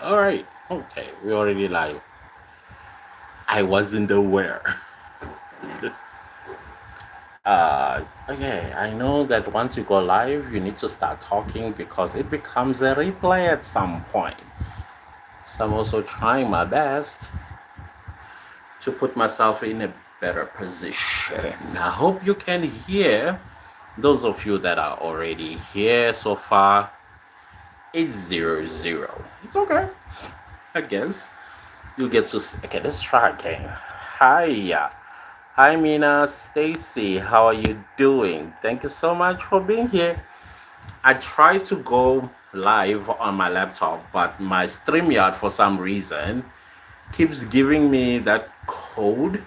All right. Okay. We already live. I wasn't aware. Okay. I know that once you go live, you need to start talking because it becomes a replay at some point. So I'm also trying my best to put myself in a better position. I hope you can hear those of you that are already here so far. It's 0-0. It's okay, I guess. You get to. Okay, let's try again. Hi. Hi, Mina, Stacy. How are you doing? Thank you so much for being here. I tried to go live on my laptop, but my StreamYard, for some reason, keeps giving me that code.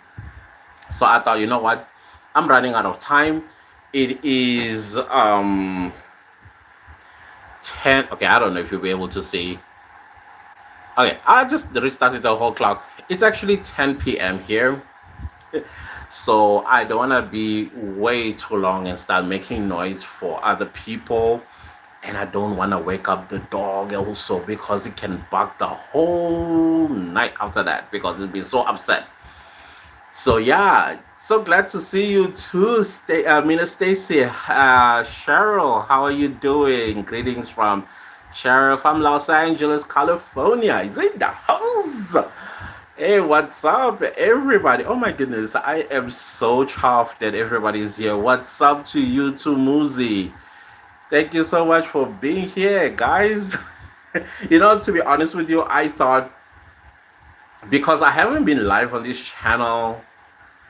So I thought, you know what? I'm running out of time. It is 10. Okay, I don't know if you'll be able to see. Okay, I just restarted the whole clock. It's actually 10 p.m. here. So I don't want to be way too long and start making noise for other people. And I don't want to wake up the dog also because it can bark the whole night after that because it'll be so upset. So yeah, so glad to see you too, Mina Stacy. Cheryl, how are you doing? Greetings from Cheryl from Los Angeles, California. Is in the house. Hey, what's up, everybody? Oh my goodness, I am so chuffed that everybody's here. What's up to you too, Muzi? Thank you so much for being here, guys. To be honest with you, I thought because I haven't been live on this channel.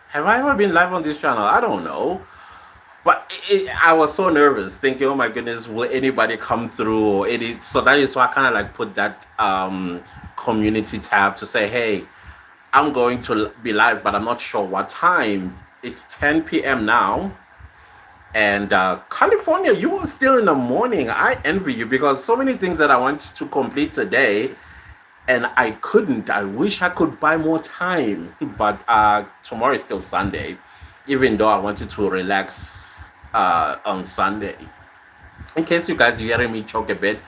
Have I ever been live on this channel? I don't know. But I was so nervous, thinking, "Oh my goodness, will anybody come through?" Or any. So that is why I kind of like put that community tab to say, "Hey, I'm going to be live, but I'm not sure what time." It's 10 p.m. now. And California, you are still in the morning. I envy you because so many things that I want to complete today and I couldn't. I wish I could buy more time. But tomorrow is still Sunday, even though I wanted to relax on Sunday. In case you guys are hearing me choke a bit,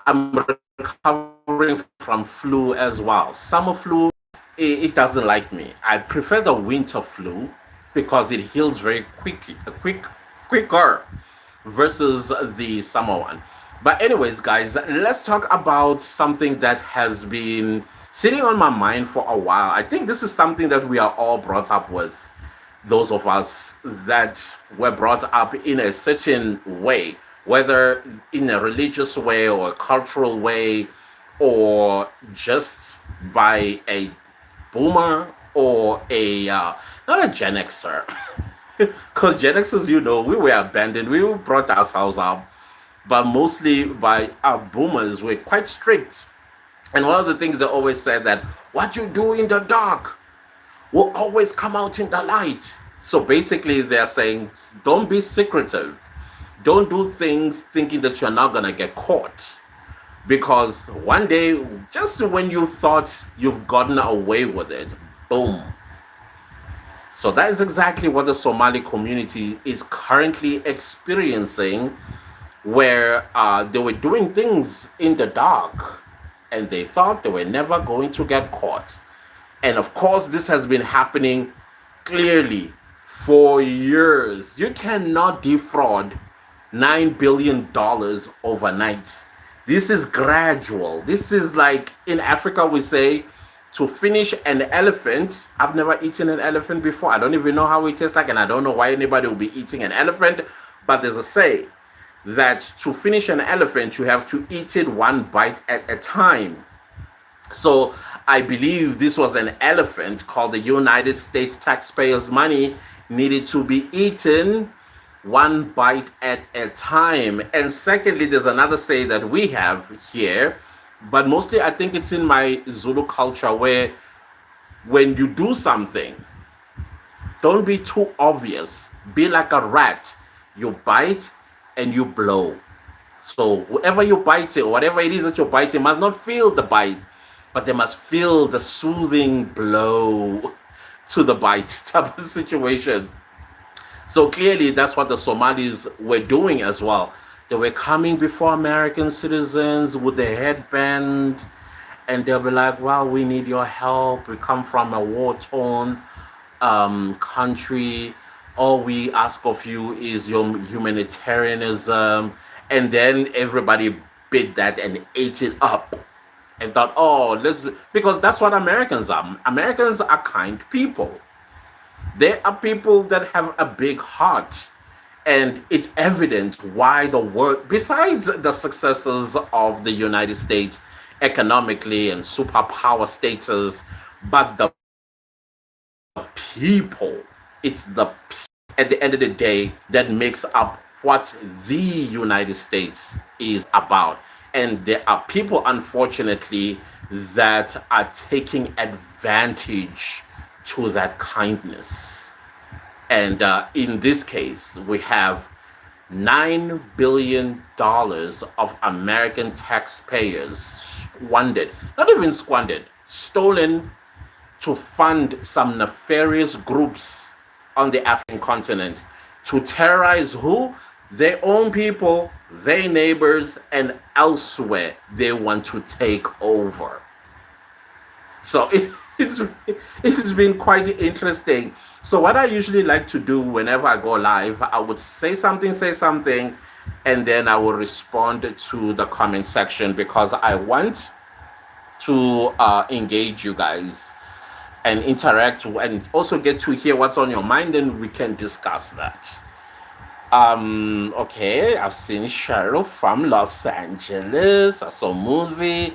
I'm recovering from flu as well. Summer flu, it doesn't like me. I prefer the winter flu because it heals very quicker versus the summer one. But anyways, guys, let's talk about something that has been sitting on my mind for a while. I think this is something that we are all brought up with. Those of us that were brought up in a certain way, whether in a religious way or a cultural way, or just by a boomer or a not a Gen Xer. Because Gen Xers, we were abandoned. We were brought ourselves up, but mostly by our boomers, we're quite strict. And one of the things they always said that what you do in the dark will always come out in the light. So basically, they're saying don't be secretive. Don't do things thinking that you're not going to get caught. Because one day, just when you thought you've gotten away with it, boom. So that is exactly what the Somali community is currently experiencing, where they were doing things in the dark and they thought they were never going to get caught. And of course, this has been happening clearly for years. You cannot defraud $9 billion overnight. This is gradual. This is like in Africa, we say to finish an elephant. I've never eaten an elephant before. I don't even know how it tastes like, and I don't know why anybody will be eating an elephant. But there's a say that to finish an elephant, you have to eat it one bite at a time. So I believe this was an elephant called the United States taxpayers' money needed to be eaten one bite at a time. And secondly, there's another say that we have here, but mostly I think it's in my Zulu culture where when you do something, don't be too obvious. Be like a rat. You bite and you blow. So whoever you bite it, whatever it is that you're biting, must not feel the bite, but they must feel the soothing blow to the bite type of situation. So clearly, that's what the Somalis were doing as well. They were coming before American citizens with the headband, and they'll be like, well, we need your help. We come from a war-torn country. All we ask of you is your humanitarianism. And then everybody bit that and ate it up and thought, oh, let's, because that's what Americans are. Americans are kind people. They are people that have a big heart. And it's evident why the world, besides the successes of the United States economically and superpower status, but the people, it's the at the end of the day that makes up what the United States is about. And there are people, unfortunately, that are taking advantage to that kindness. And in this case, we have $9 billion of American taxpayers squandered, not even squandered, stolen to fund some nefarious groups on the African continent to terrorize who? Their own people, their neighbors, and elsewhere they want to take over. So it's been quite interesting. So what I usually like to do whenever I go live, I would say something, and then I will respond to the comment section because I want to engage you guys and interact and also get to hear what's on your mind, and we can discuss that. Okay, I've seen Cheryl from Los Angeles. I saw Muzi.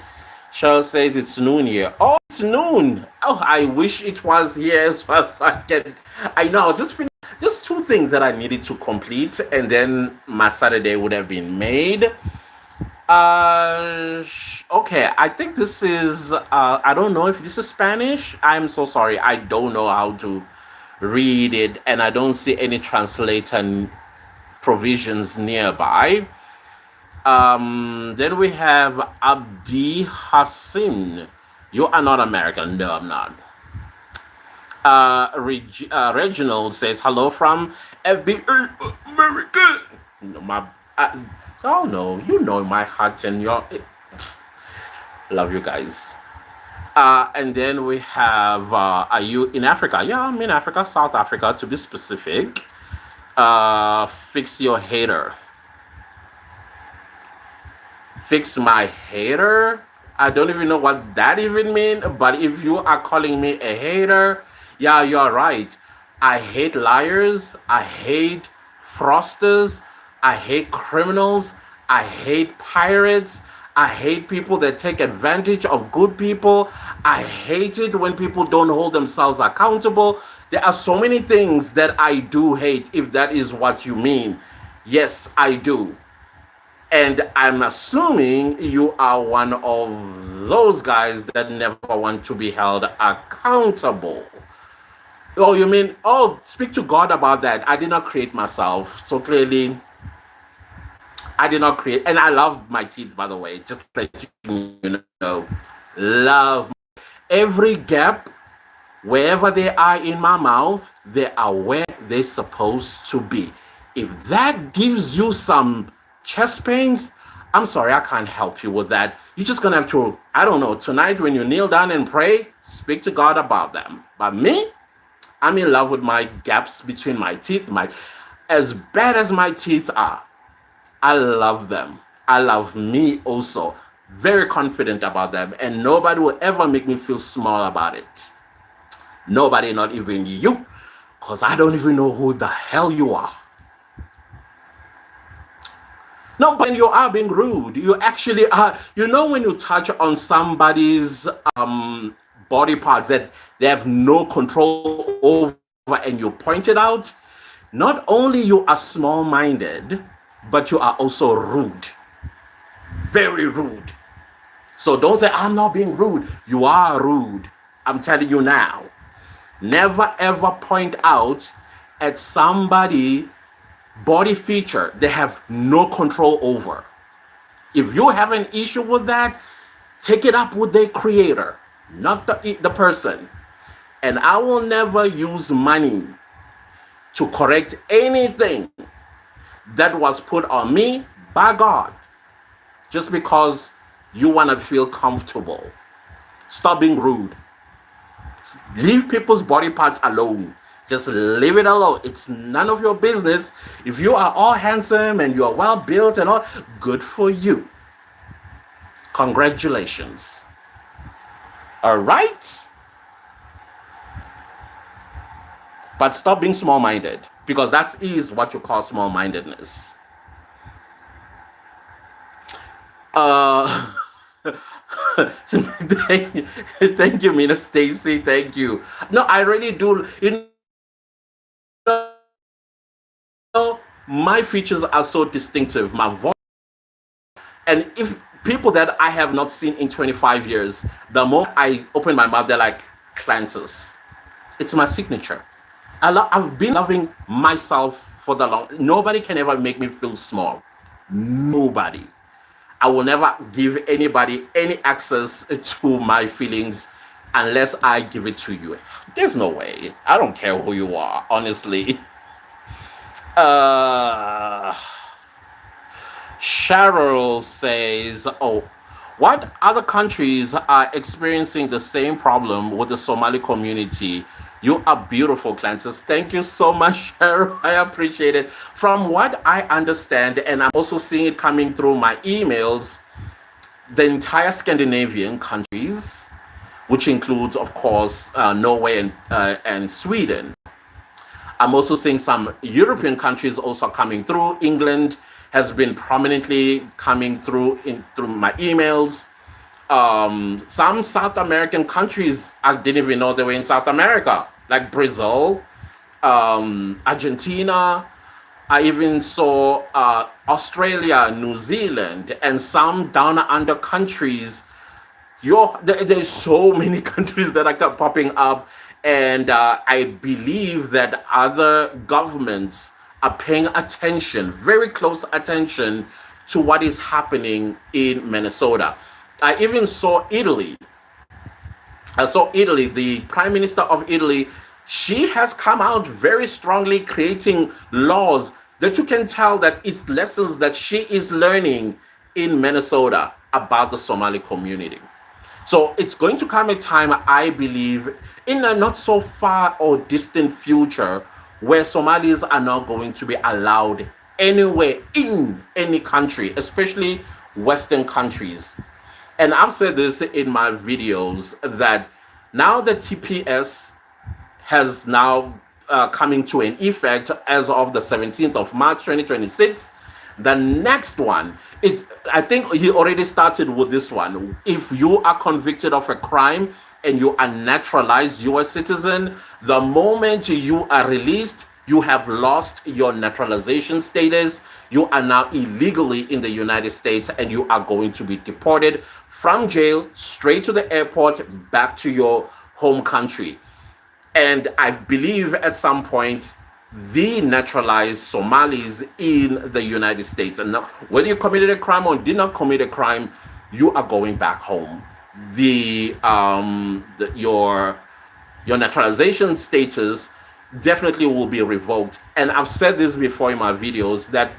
Cheryl says it's noon here. Oh, it's noon. Oh, I wish it was here as well, so I know, just finished. There's two things that I needed to complete, and then my Saturday would have been made. Okay, I think this is, I don't know if this is Spanish. I'm so sorry. I don't know how to read it, and I don't see any translator provisions nearby. Then we have Abdi Hassin. You are not American. No, I'm not. Reginald says hello from FBA America. No, oh no, you know my heart and your love you guys. And then we have are you in Africa? Yeah, I'm in Africa, South Africa to be specific. Fix your hater. Fix my hater. I don't even know what that even means, but if you are calling me a hater, yeah, you're right. I hate liars. I hate fraudsters. I hate criminals. I hate pirates. I hate people that take advantage of good people. I hate it when people don't hold themselves accountable. There are so many things that I do hate, if that is what you mean. Yes, I do. And I'm assuming you are one of those guys that never want to be held accountable. Oh, you mean, oh, speak to God about that. I did not create myself. So clearly, I did not create. And I love my teeth, by the way, just like you know. Love every gap. Wherever they are in my mouth, they are where they're supposed to be. If that gives you some chest pains, I'm sorry, I can't help you with that. You're just gonna have to, I don't know, tonight when you kneel down and pray, speak to God about them. But me, I'm in love with my gaps between my teeth. As bad as my teeth are, I love them. I love me also. Very confident about them, and nobody will ever make me feel small about it. Nobody, not even you, because I don't even know who the hell you are. No, but you are being rude. You actually are. You know, when you touch on somebody's body parts that they have no control over and you point it out, not only you are small-minded, but you are also rude. Very rude. So don't say, I'm not being rude. You are rude. I'm telling you now. Never ever point out at somebody body feature they have no control over. If you have an issue with that, take it up with the creator, not the person. And I will never use money to correct anything that was put on me by God just because you want to feel comfortable. Stop being rude. Leave people's body parts alone. Just leave it alone. It's none of your business. If you are all handsome and you are well built and all, good for you. Congratulations. All right? But stop being small-minded, because that is what you call small-mindedness. Uh, thank you, Mina Stacy. Thank you. No, I really do. My features are so distinctive. My voice, and if people that I have not seen in 25 years, the moment I open my mouth, they're like, Clantus. It's my signature. I've been loving myself for the long. Nobody can ever make me feel small. Nobody. I will never give anybody any access to my feelings unless I give it to you. There's no way. I don't care who you are, honestly. Uh, Cheryl says, "Oh, what other countries are experiencing the same problem with the Somali community? You are beautiful, Clantus. Thank you so much, Cheryl. I appreciate it. From what I understand, and I'm also seeing it coming through my emails, the entire Scandinavian countries, which includes, of course, Norway and Sweden. I'm also seeing some European countries also coming through. England has been prominently coming through through my emails. Some South American countries, I didn't even know they were in South America, like Brazil, Argentina. I even saw Australia, New Zealand, and some down under countries. There's so many countries that are popping up, and I believe that other governments are paying attention, very close attention, to what is happening in Minnesota. I even saw Italy. I saw Italy, the Prime Minister of Italy. She has come out very strongly, creating laws that you can tell that it's lessons that she is learning in Minnesota about the Somali community. So it's going to come a time, I believe, in a not so far or distant future, where Somalis are not going to be allowed anywhere in any country, especially Western countries. And I've said this in my videos that now the TPS has now coming to an effect as of the 17th of March 2026. The next one, I think he already started with this one. If you are convicted of a crime and you are naturalized US citizen, the moment you are released, you have lost your naturalization status. You are now illegally in the United States, and you are going to be deported from jail straight to the airport, back to your home country. And I believe at some point, the naturalized Somalis in the United States, and now whether you committed a crime or did not commit a crime, you are going back home. Your naturalization status definitely will be revoked. And I've said this before in my videos that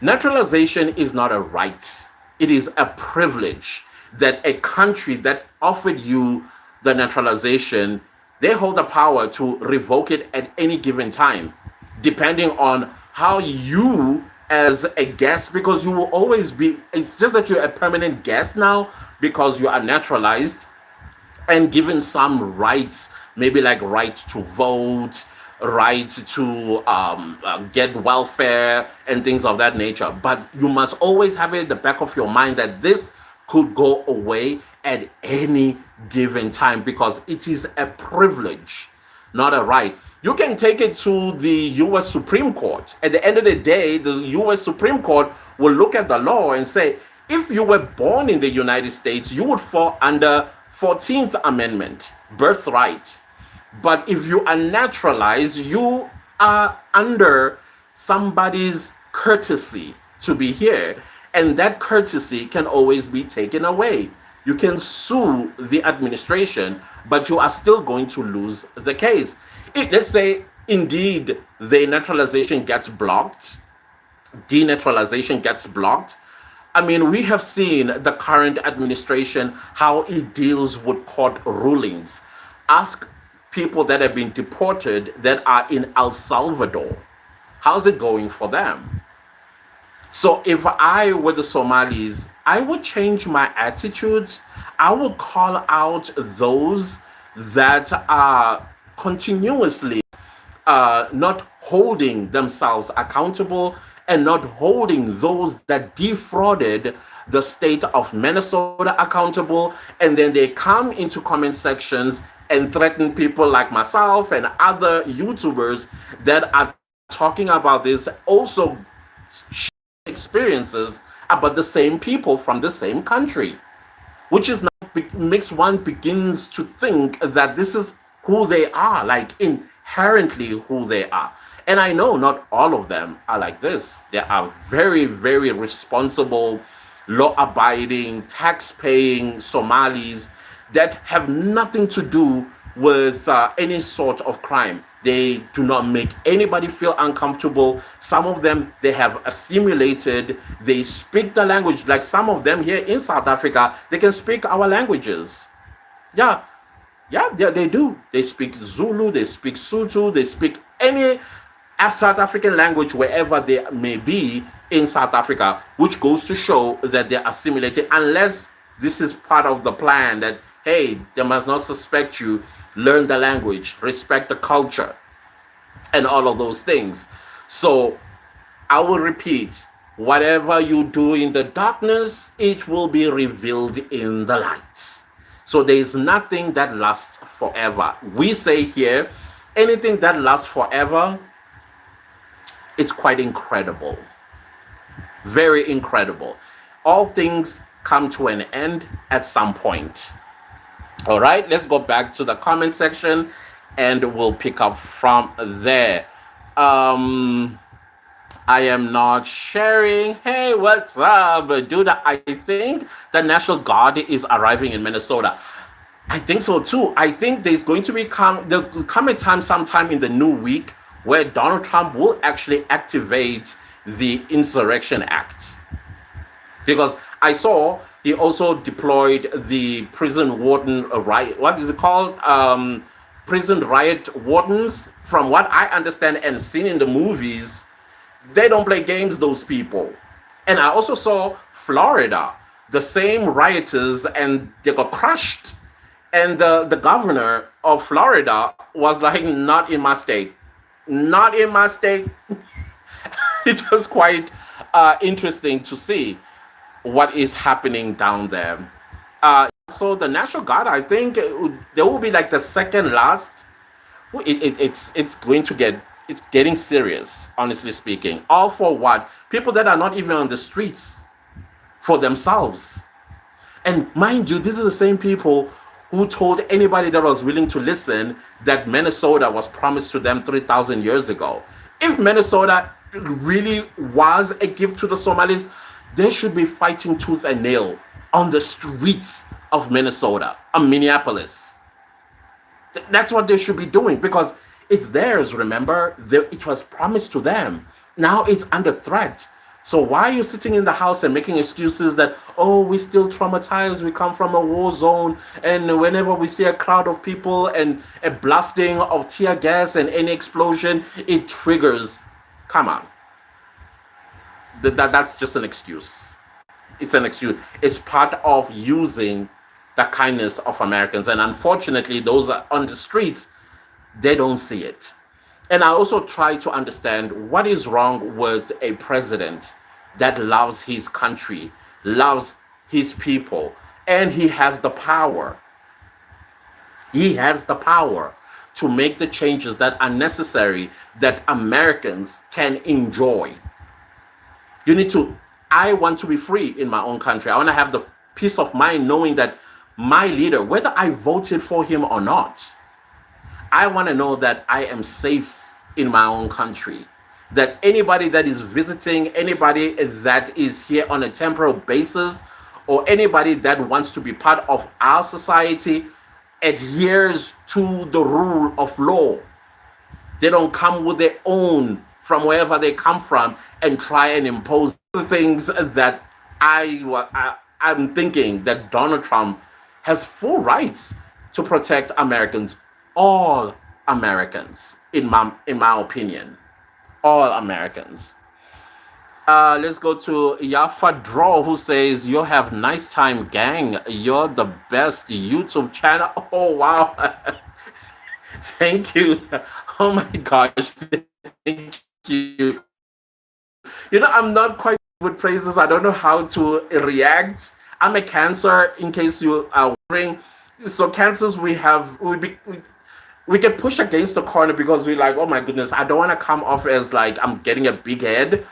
naturalization is not a right. It is a privilege that a country that offered you the naturalization, they hold the power to revoke it at any given time, depending on how you as a guest, because you will always be, it's just that you're a permanent guest now because you are naturalized and given some rights, maybe like right to vote, right to get welfare and things of that nature. But you must always have it in the back of your mind that this could go away at any given time, because it is a privilege, not a right. You can take it to the US Supreme Court. At the end of the day, the US Supreme Court will look at the law and say, if you were born in the United States, you would fall under 14th Amendment, birthright. But if you are naturalized, you are under somebody's courtesy to be here. And that courtesy can always be taken away. You can sue the administration, but you are still going to lose the case. Let's say, indeed, the naturalization gets blocked, denaturalization gets blocked. I mean, we have seen the current administration, how it deals with court rulings. Ask people that have been deported that are in El Salvador. How's it going for them? So if I were the Somalis, I would change my attitudes. I would call out those that are continuously not holding themselves accountable and not holding those that defrauded the state of Minnesota accountable. And then they come into comment sections and threaten people like myself and other YouTubers that are talking about this, also experiences about the same people from the same country, which is now makes one begins to think that this is who they are, like inherently who they are. And I know not all of them are like this. There are very, very responsible, law abiding, tax paying Somalis that have nothing to do with any sort of crime. They do not make anybody feel uncomfortable. Some of them, they have assimilated. They speak the language. Like some of them here in South Africa, they can speak our languages. Yeah, yeah, they do. They speak Zulu, they speak Sotho, they speak any South African language wherever they may be in South Africa, which goes to show that they're assimilated, unless this is part of the plan that, hey, they must not suspect you, learn the language, respect the culture, and all of those things. So I will repeat, whatever you do in the darkness, it will be revealed in the light. So there is nothing that lasts forever. We say here, anything that lasts forever, it's quite incredible. Very incredible. All things come to an end at some point. All right, let's go back to the comment section and we'll pick up from there. I am not sharing. Hey, what's up, dude? I think the National Guard is arriving in Minnesota. I think so too. I think there's going to there'll come a time sometime in the new week where Donald Trump will actually activate the Insurrection Act. Because I saw he also deployed the prison warden riot. What is it called? Prison riot wardens. From what I understand and seen in the movies, they don't play games, those people. And I also saw Florida, the same rioters, and they got crushed. And the governor of Florida was like, not in my state. Not in my state. It was quite interesting to see what is happening down there. So the National Guard, I think there will be like the second last. It's going to it's getting serious, honestly speaking. All for what? People that are not even on the streets for themselves. And mind you, these are the same people who told anybody that was willing to listen that Minnesota was promised to them 3,000 years ago. If Minnesota really was a gift to the Somalis, they should be fighting tooth and nail on the streets of Minnesota, Minneapolis. That's what they should be doing because it's theirs, remember? It was promised to them. Now it's under threat. So why are you sitting in the house and making excuses that, oh, we're still traumatized, we come from a war zone, and whenever we see a crowd of people and a blasting of tear gas and any explosion, it triggers. Come on. That's just an excuse. It's an excuse. It's part of using the kindness of Americans. And unfortunately, those are on the streets, they don't see it. And I also try to understand what is wrong with a president that loves his country, loves his people, and he has the power. He has the power to make the changes that are necessary that Americans can enjoy. I want to be free in my own country. I want to have the peace of mind knowing that my leader, whether I voted for him or not, I want to know that I am safe in my own country. That anybody that is visiting, anybody that is here on a temporal basis, or anybody that wants to be part of our society adheres to the rule of law. They don't come with their own from wherever they come from and try and impose the things that I'm thinking that Donald Trump has full rights to protect Americans, all Americans, in my opinion, all Americans. Let's go to Yafa Draw, who says, "You have nice time, gang. You're the best YouTube channel." Oh wow, thank you. Oh my gosh, thank you. I'm not quite with praises. I don't know how to react. I'm a Cancer, in case you are wondering. So Cancers, we get pushed against the corner because we're like, oh my goodness, I don't want to come off as like I'm getting a big head.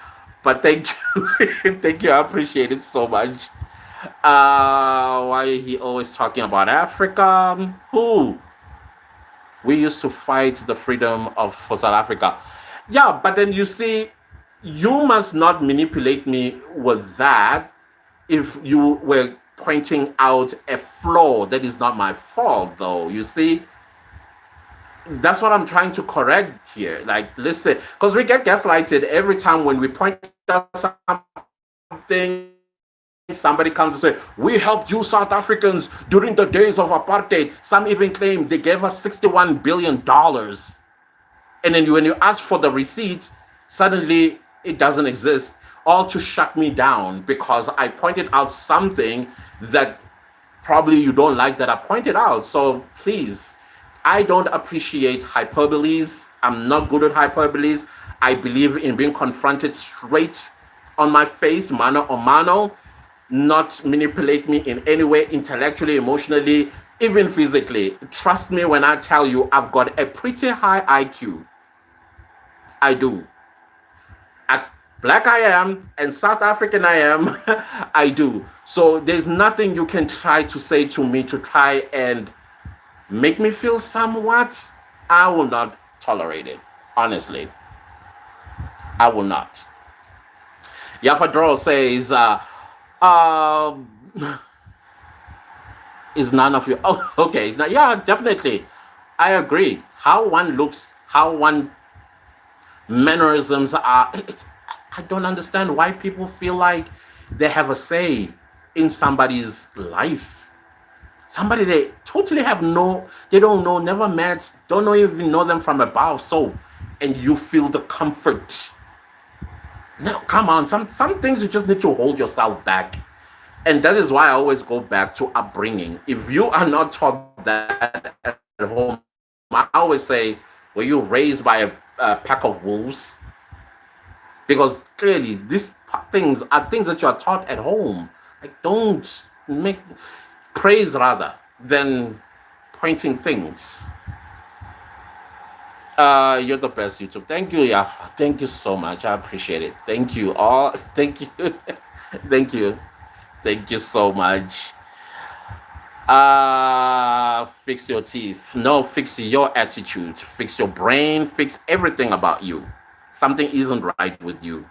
But thank you, thank you. I appreciate it so much. Why he always talking about Africa? Who? We used to fight the freedom of for South Africa. Yeah, but then you see, you must not manipulate me with that if you were pointing out a flaw that is not my fault, though. You see, that's what I'm trying to correct here. Like, listen, because we get gaslighted every time when we point out something. Somebody comes and say, we helped you South Africans during the days of apartheid. Some even claim they gave us $61 billion. And then when you ask for the receipt, suddenly it doesn't exist, all to shut me down because I pointed out something that probably you don't like that I pointed out. So please, I don't appreciate hyperboles. I'm not good at hyperboles. I believe in being confronted straight on my face, mano a mano, not manipulate me in any way, intellectually, emotionally, even physically. Trust me when I tell you I've got a pretty high IQ. I do. Black I am and South African I am. I do. So there's nothing you can try to say to me to try and make me feel somewhat. I will not tolerate it. Honestly, I will not. Yafadro says, is none of you? Oh, okay. Now, yeah, definitely. I agree. How one looks, how one mannerisms are. I don't understand why people feel like they have a say in somebody's life. Somebody they totally they don't know, never met, even know them from above. So, and you feel the comfort. Now, come on, some things you just need to hold yourself back. And that is why I always go back to upbringing. If you are not taught that at home, I always say, were you raised by a pack of wolves? Because clearly these things are things that you are taught at home. Like, don't make praise rather than pointing things. You're the best, YouTube. Thank you, Yafa. Thank you so much. I appreciate it. Thank you all. Thank you. Thank you. Thank you so much. Fix your teeth. No, fix your attitude. Fix your brain. Fix everything about you. Something isn't right with you.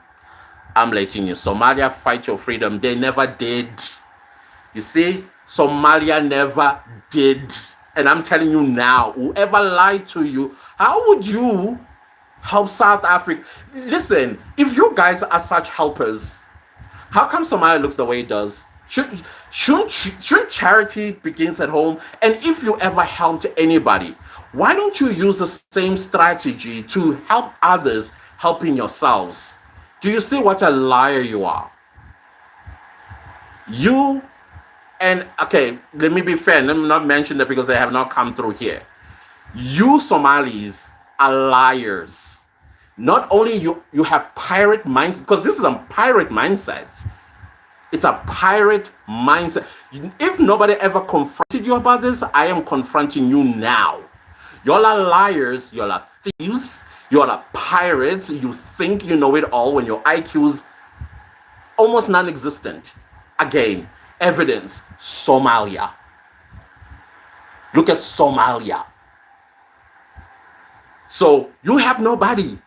I'm letting you. Somalia, fight your freedom. They never did. You see, Somalia never did. And I'm telling you now, whoever lied to you, how would you help South Africa? Listen, if you guys are such helpers, how come Somalia looks the way it does? Shouldn't charity begins at home? And if you ever helped anybody, why don't you use the same strategy to help others helping yourselves? Do you see what a liar you are? You, and okay, let me be fair, let me not mention that because they have not come through here. You Somalis are liars. Not only you have pirate minds, because this is a pirate mindset. It's a pirate mindset. If nobody ever confronted you about this, I am confronting you now. Y'all are liars. Y'all are thieves. Y'all are pirates. You think you know it all when your IQ's almost non-existent. Again, evidence, Somalia. Look at Somalia. So you have nobody.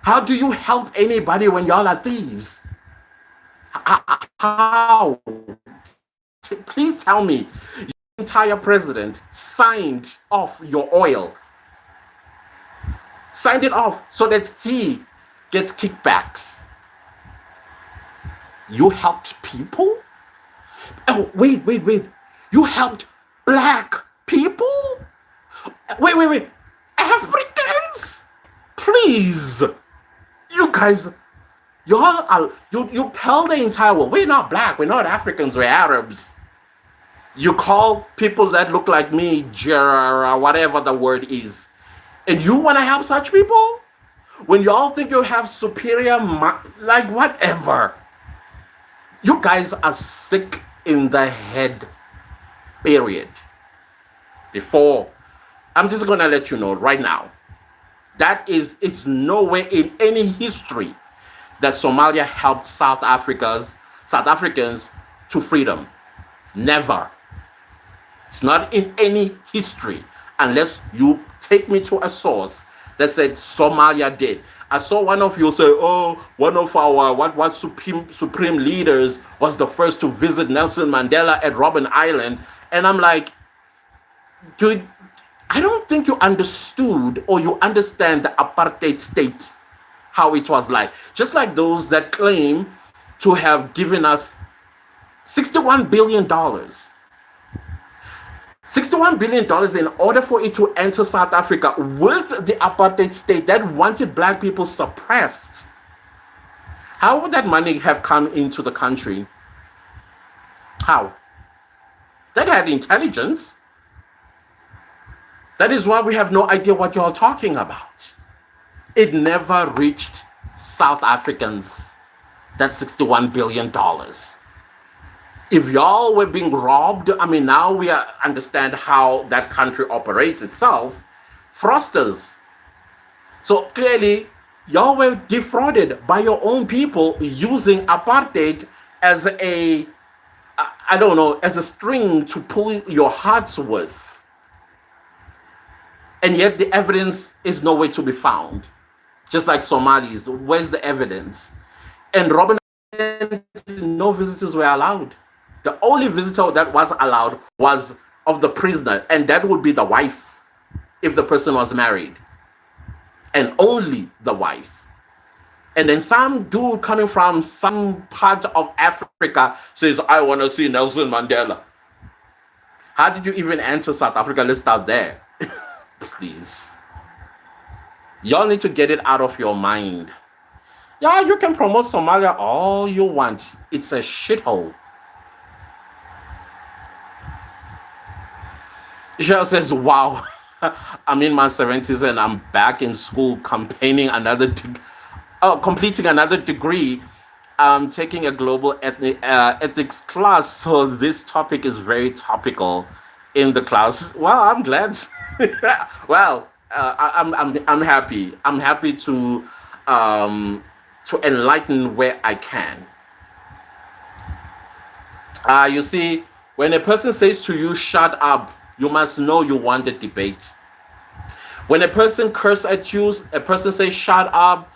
How do you help anybody when y'all are thieves? How? Please tell me. Your entire president signed off your oil. Signed it off so that he gets kickbacks. You helped people? Oh, wait. You helped black people? Wait. Africans? Please. You guys, y'all are, you tell the entire world, we're not black, we're not Africans, we're Arabs. You call people that look like me, whatever the word is, and you want to help such people? When y'all think you have superior, like whatever. You guys are sick in the head, period. Before, I'm just going to let you know right now, it's nowhere in any history that Somalia helped South Africans to freedom. Never. It's not in any history unless you take me to a source that said Somalia did. I saw one of you say, "Oh, one of our what supreme leaders was the first to visit Nelson Mandela at Robben Island," and I'm like, dude, I don't think you understood or you understand the apartheid state, how it was like. Just like those that claim to have given us $61 billion. $61 billion in order for it to enter South Africa with the apartheid state that wanted black people suppressed. How would that money have come into the country? How? They had intelligence. That is why we have no idea what you're talking about. It never reached South Africans, that $61 billion. If y'all were being robbed, I mean, now we understand how that country operates itself. Frosters. So clearly, y'all were defrauded by your own people using apartheid as as a string to pull your hearts with. And yet the evidence is nowhere to be found. Just like Somalis, where's the evidence? And Robben, no visitors were allowed. The only visitor that was allowed was of the prisoner, and that would be the wife if the person was married. And only the wife. And then some dude coming from some part of Africa says, "I want to see Nelson Mandela." How did you even enter South Africa? Let's start there. Please. Y'all need to get it out of your mind. Yeah, you can promote Somalia all you want. It's a shithole. Ishel says, "Wow, I'm in my 70s and I'm back in school completing another degree. I'm taking a global ethics class, so this topic is very topical in the class." Well, I'm glad. Well, I'm happy. I'm happy to enlighten where I can. You see, when a person says to you, "Shut up," you must know you want the debate. When a person curses at you, a person says, "Shut up,"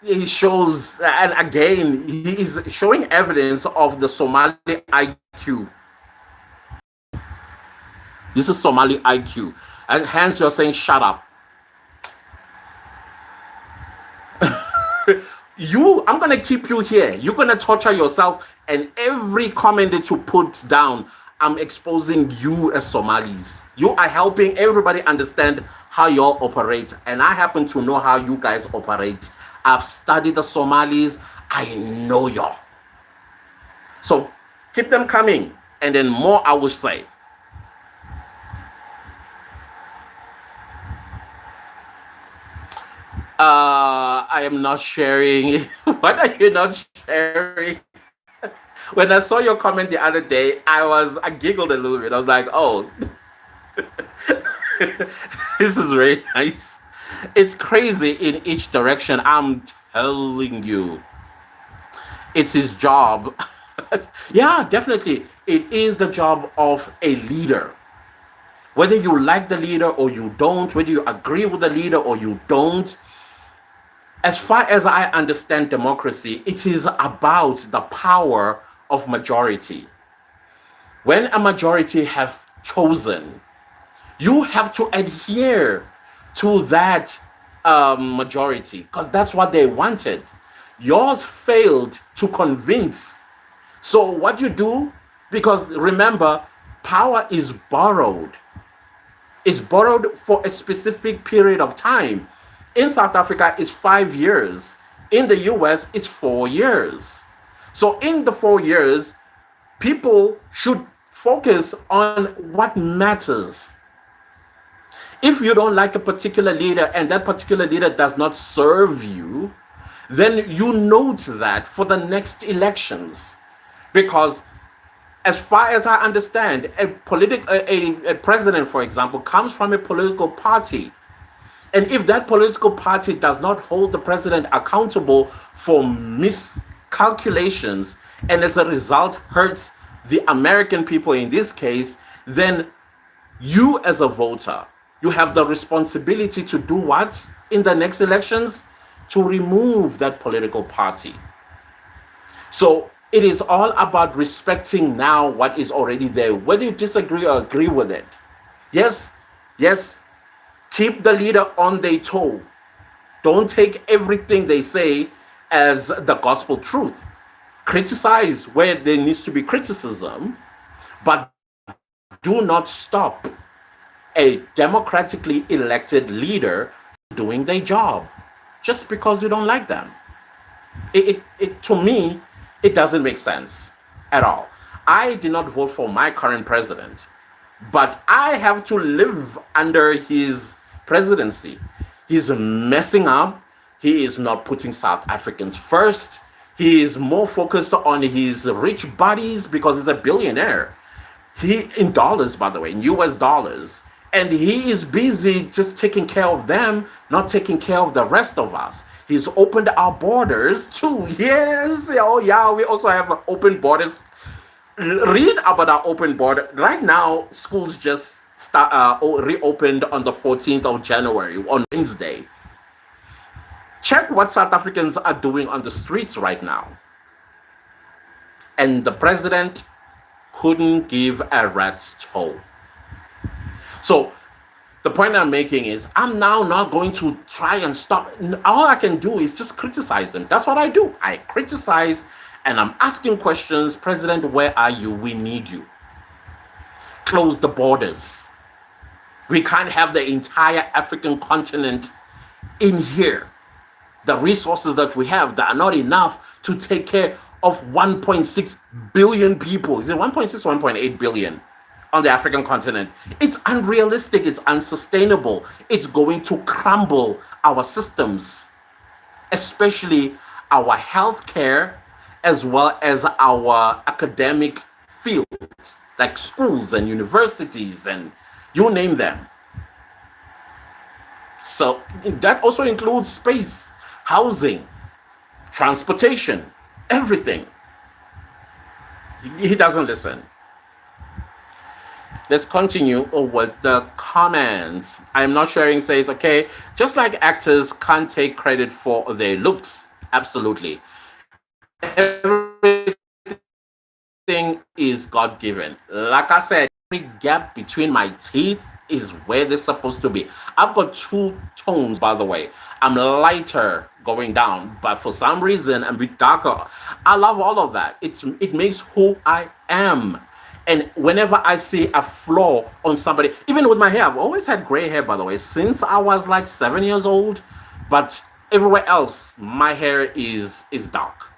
he shows, and again, he is showing evidence of the Somali IQ. This is Somali IQ. And hence you're saying, "Shut up." I'm going to keep you here. You're going to torture yourself. And every comment that you put down, I'm exposing you as Somalis. You are helping everybody understand how y'all operate. And I happen to know how you guys operate. I've studied the Somalis. I know y'all. So keep them coming. And then more I will say. I am not sharing. What are you not sharing? When I saw your comment the other day, I giggled a little bit. I was like, "Oh, this is very nice." It's crazy in each direction. I'm telling you, it's his job. Yeah, definitely. It is the job of a leader. Whether you like the leader or you don't, whether you agree with the leader or you don't, as far as I understand democracy, it is about the power of majority. When a majority have chosen, you have to adhere to that majority because that's what they wanted. Yours failed to convince. So what you do, because remember, power is borrowed. It's borrowed for a specific period of time. In South Africa, it's 5 years. In the US, it's 4 years. So in the 4 years, people should focus on what matters. If you don't like a particular leader and that particular leader does not serve you, then you note that for the next elections. Because as far as I understand, a president, for example, comes from a political party. And if that political party does not hold the president accountable for miscalculations and as a result hurts the American people in this case, then you as a voter, you have the responsibility to do what in the next elections? To remove that political party. So it is all about respecting now what is already there, whether you disagree or agree with it. Yes, yes, keep the leader on their toe. Don't take everything they say as the gospel truth. Criticize where there needs to be criticism, but do not stop a democratically elected leader doing their job just because you don't like them. To me, it doesn't make sense at all. I did not vote for my current president, but I have to live under his presidency. He's messing up. He is not putting South Africans first. He is more focused on his rich buddies because he's a billionaire. He in dollars, by the way, in US dollars. And he is busy just taking care of them, not taking care of the rest of us. He's opened our borders too. Yes. Oh, yeah. We also have open borders. Read about our open border. Right now, schools just reopened on the 14th of January on Wednesday. Check what South Africans are doing on the streets right now. And the president couldn't give a rat's toe. So the point I'm making is I'm now not going to try and stop. All I can do is just criticize them. That's what I do. I criticize and I'm asking questions. President, where are you? We need you. Close the borders. We can't have the entire African continent in here. The resources that we have that are not enough to take care of 1.6 billion people. Is it 1.6 or 1.8 billion on the African continent? It's unrealistic. It's unsustainable. It's going to crumble our systems, especially our healthcare as well as our academic field, like schools and universities and you name them. So that also includes space, housing, transportation, everything. He doesn't listen. Let's continue with the comments. I'm not sharing says, okay, just like actors can't take credit for their looks. Absolutely. Everything is God-given. Like I said, every gap between my teeth is where they're supposed to be. I've got two tones, by the way. I'm lighter going down, but for some reason I'm a bit darker. I love all of that. It makes who I am. And whenever I see a flaw on somebody, even with my hair, I've always had gray hair, by the way, since I was like 7 years old. But everywhere else, my hair is dark.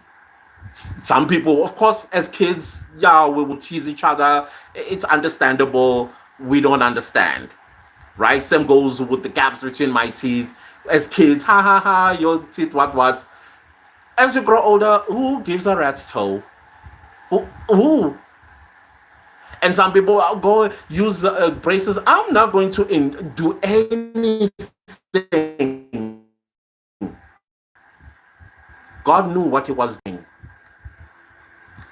Some people, of course, as kids, yeah, we will tease each other. It's understandable. We don't understand, right? Same goes with the gaps between my teeth. As kids, ha ha ha, your teeth, what? As you grow older, who gives a rat's toe? Who? And some people are going to use braces. I'm not going to do anything. God knew what he was doing.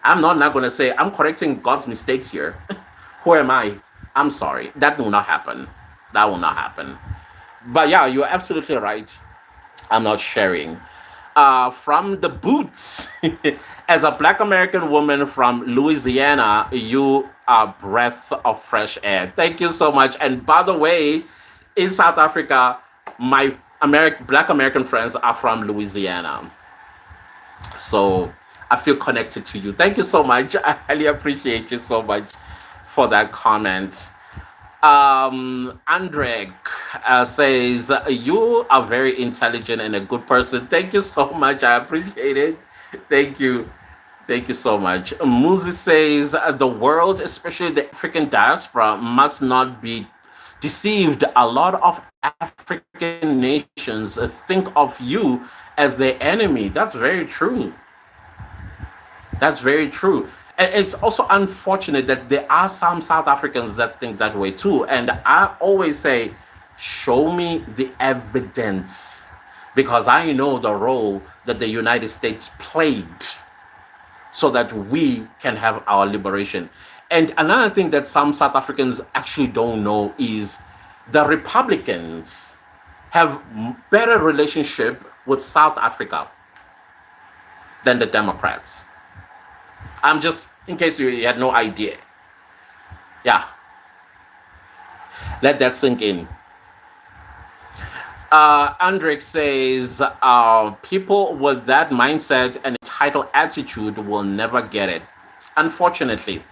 I'm not going to say, I'm correcting God's mistakes here. Who am I? I'm sorry. That will not happen. That will not happen. But yeah, you're absolutely right. I'm not sharing. From the boots, as a Black American woman from Louisiana, you are a breath of fresh air. Thank you so much. And by the way, in South Africa, my Black American friends are from Louisiana. So I feel connected to you. Thank you so much. I highly appreciate you so much for that comment. Andrek says, you are very intelligent and a good person. Thank you so much. I appreciate it. Thank you. Thank you so much. Muzi says, the world, especially the African diaspora, must not be deceived. A lot of African nations think of you as their enemy. That's very true. That's very true. And it's also unfortunate that there are some South Africans that think that way too. And I always say, show me the evidence, because I know the role that the United States played so that we can have our liberation. And another thing that some South Africans actually don't know is the Republicans have better relationship with South Africa than the Democrats. I'm just, in case you had no idea. Yeah, let that sink in. Andrik says, people with that mindset and entitled attitude will never get it. Unfortunately,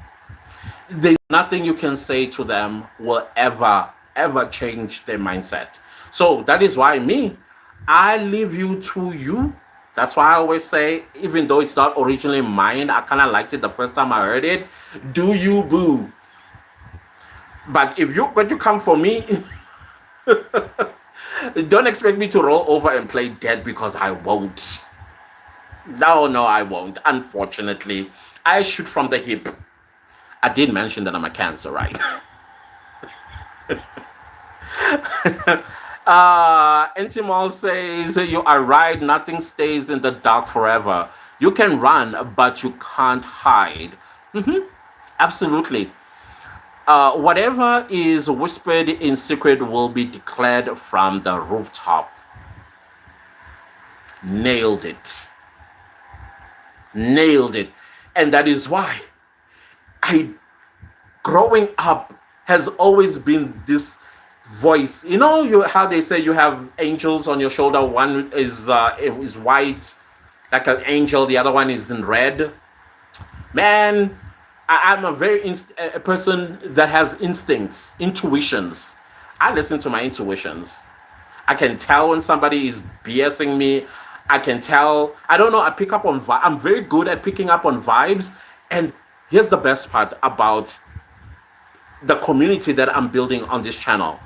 there's nothing you can say to them will ever change their mindset. So that is why I leave you to you. That's why I always say, even though it's not originally mine, I kind of liked it the first time I heard it. Do you, boo? But if you when you come for me, don't expect me to roll over and play dead, because I won't. No, I won't. Unfortunately, I shoot from the hip. I did mention that I'm a Cancer, right? Intimal says, you are right. Nothing stays in the dark forever. You can run, but you can't hide. Absolutely. Whatever is whispered in secret will be declared from the rooftop. Nailed it. Nailed it. And that is why I, growing up, has always been this voice. You know, you how they say you have angels on your shoulder. One is white, like an angel. The other one is in red. Man, I'm a very a person that has instincts, intuitions. I listen to my intuitions. I can tell when somebody is BSing me. I can tell. I don't know. I pick up on. I'm very good at picking up on vibes. And here's the best part about the community that I'm building on this channel.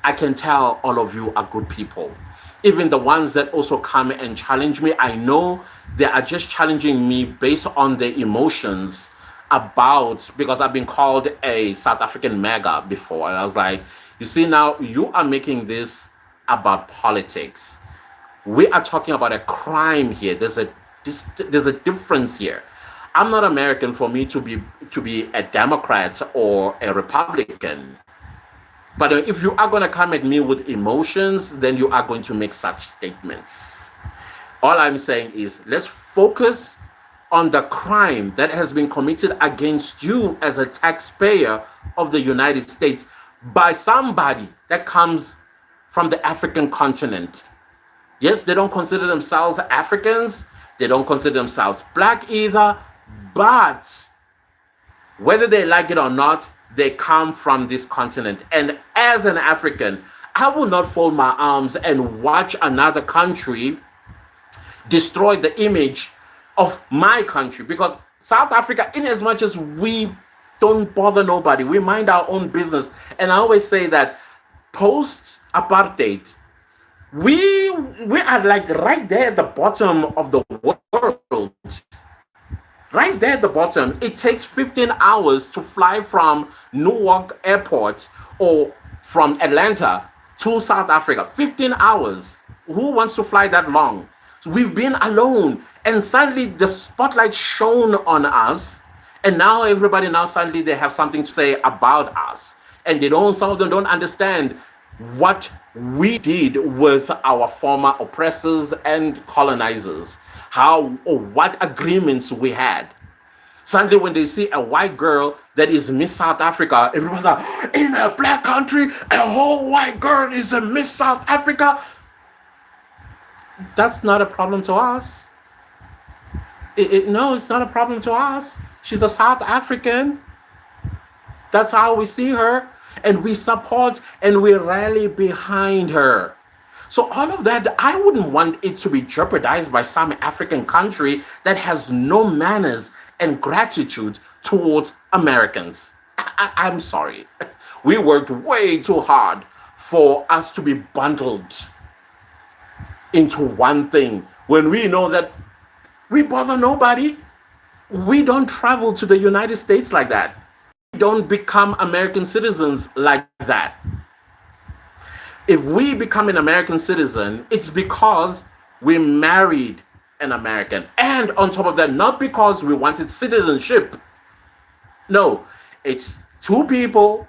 I can tell all of you are good people. Even the ones that also come and challenge me, I know they are just challenging me based on their emotions about, because I've been called a South African MAGA before. And I was like, you see, now you are making this about politics. We are talking about a crime here. There's a difference here. I'm not American for me to be a Democrat or a Republican. But if you are going to come at me with emotions, then you are going to make such statements. All I'm saying is, let's focus on the crime that has been committed against you as a taxpayer of the United States by somebody that comes from the African continent. Yes, they don't consider themselves Africans. They don't consider themselves black either. But whether they like it or not, they come from this continent. And as an African, I will not fold my arms and watch another country destroy the image of my country. Because South Africa, in as much as we don't bother nobody, we mind our own business. And I always say that post-apartheid, we are like right there at the bottom of the world. Right there at the bottom. It takes 15 hours to fly from Newark Airport or from Atlanta to South Africa. 15 hours. Who wants to fly that long? So we've been alone. And suddenly the spotlight shone on us. And now everybody suddenly they have something to say about us. And some of them don't understand what we did with our former oppressors and colonizers. What agreements we had. Suddenly when they see a white girl that is Miss South Africa, everyone's like, in a black country, a whole white girl is a Miss South Africa. That's not a problem to us. No, it's not a problem to us. She's a South African. That's how we see her. And we support and we rally behind her. So all of that, I wouldn't want it to be jeopardized by some African country that has no manners and gratitude towards Americans. I'm sorry. We worked way too hard for us to be bundled into one thing when we know that we bother nobody. We don't travel to the United States like that. We don't become American citizens like that. If we become an American citizen, it's because we married an American. And on top of that, not because we wanted citizenship. No, it's two people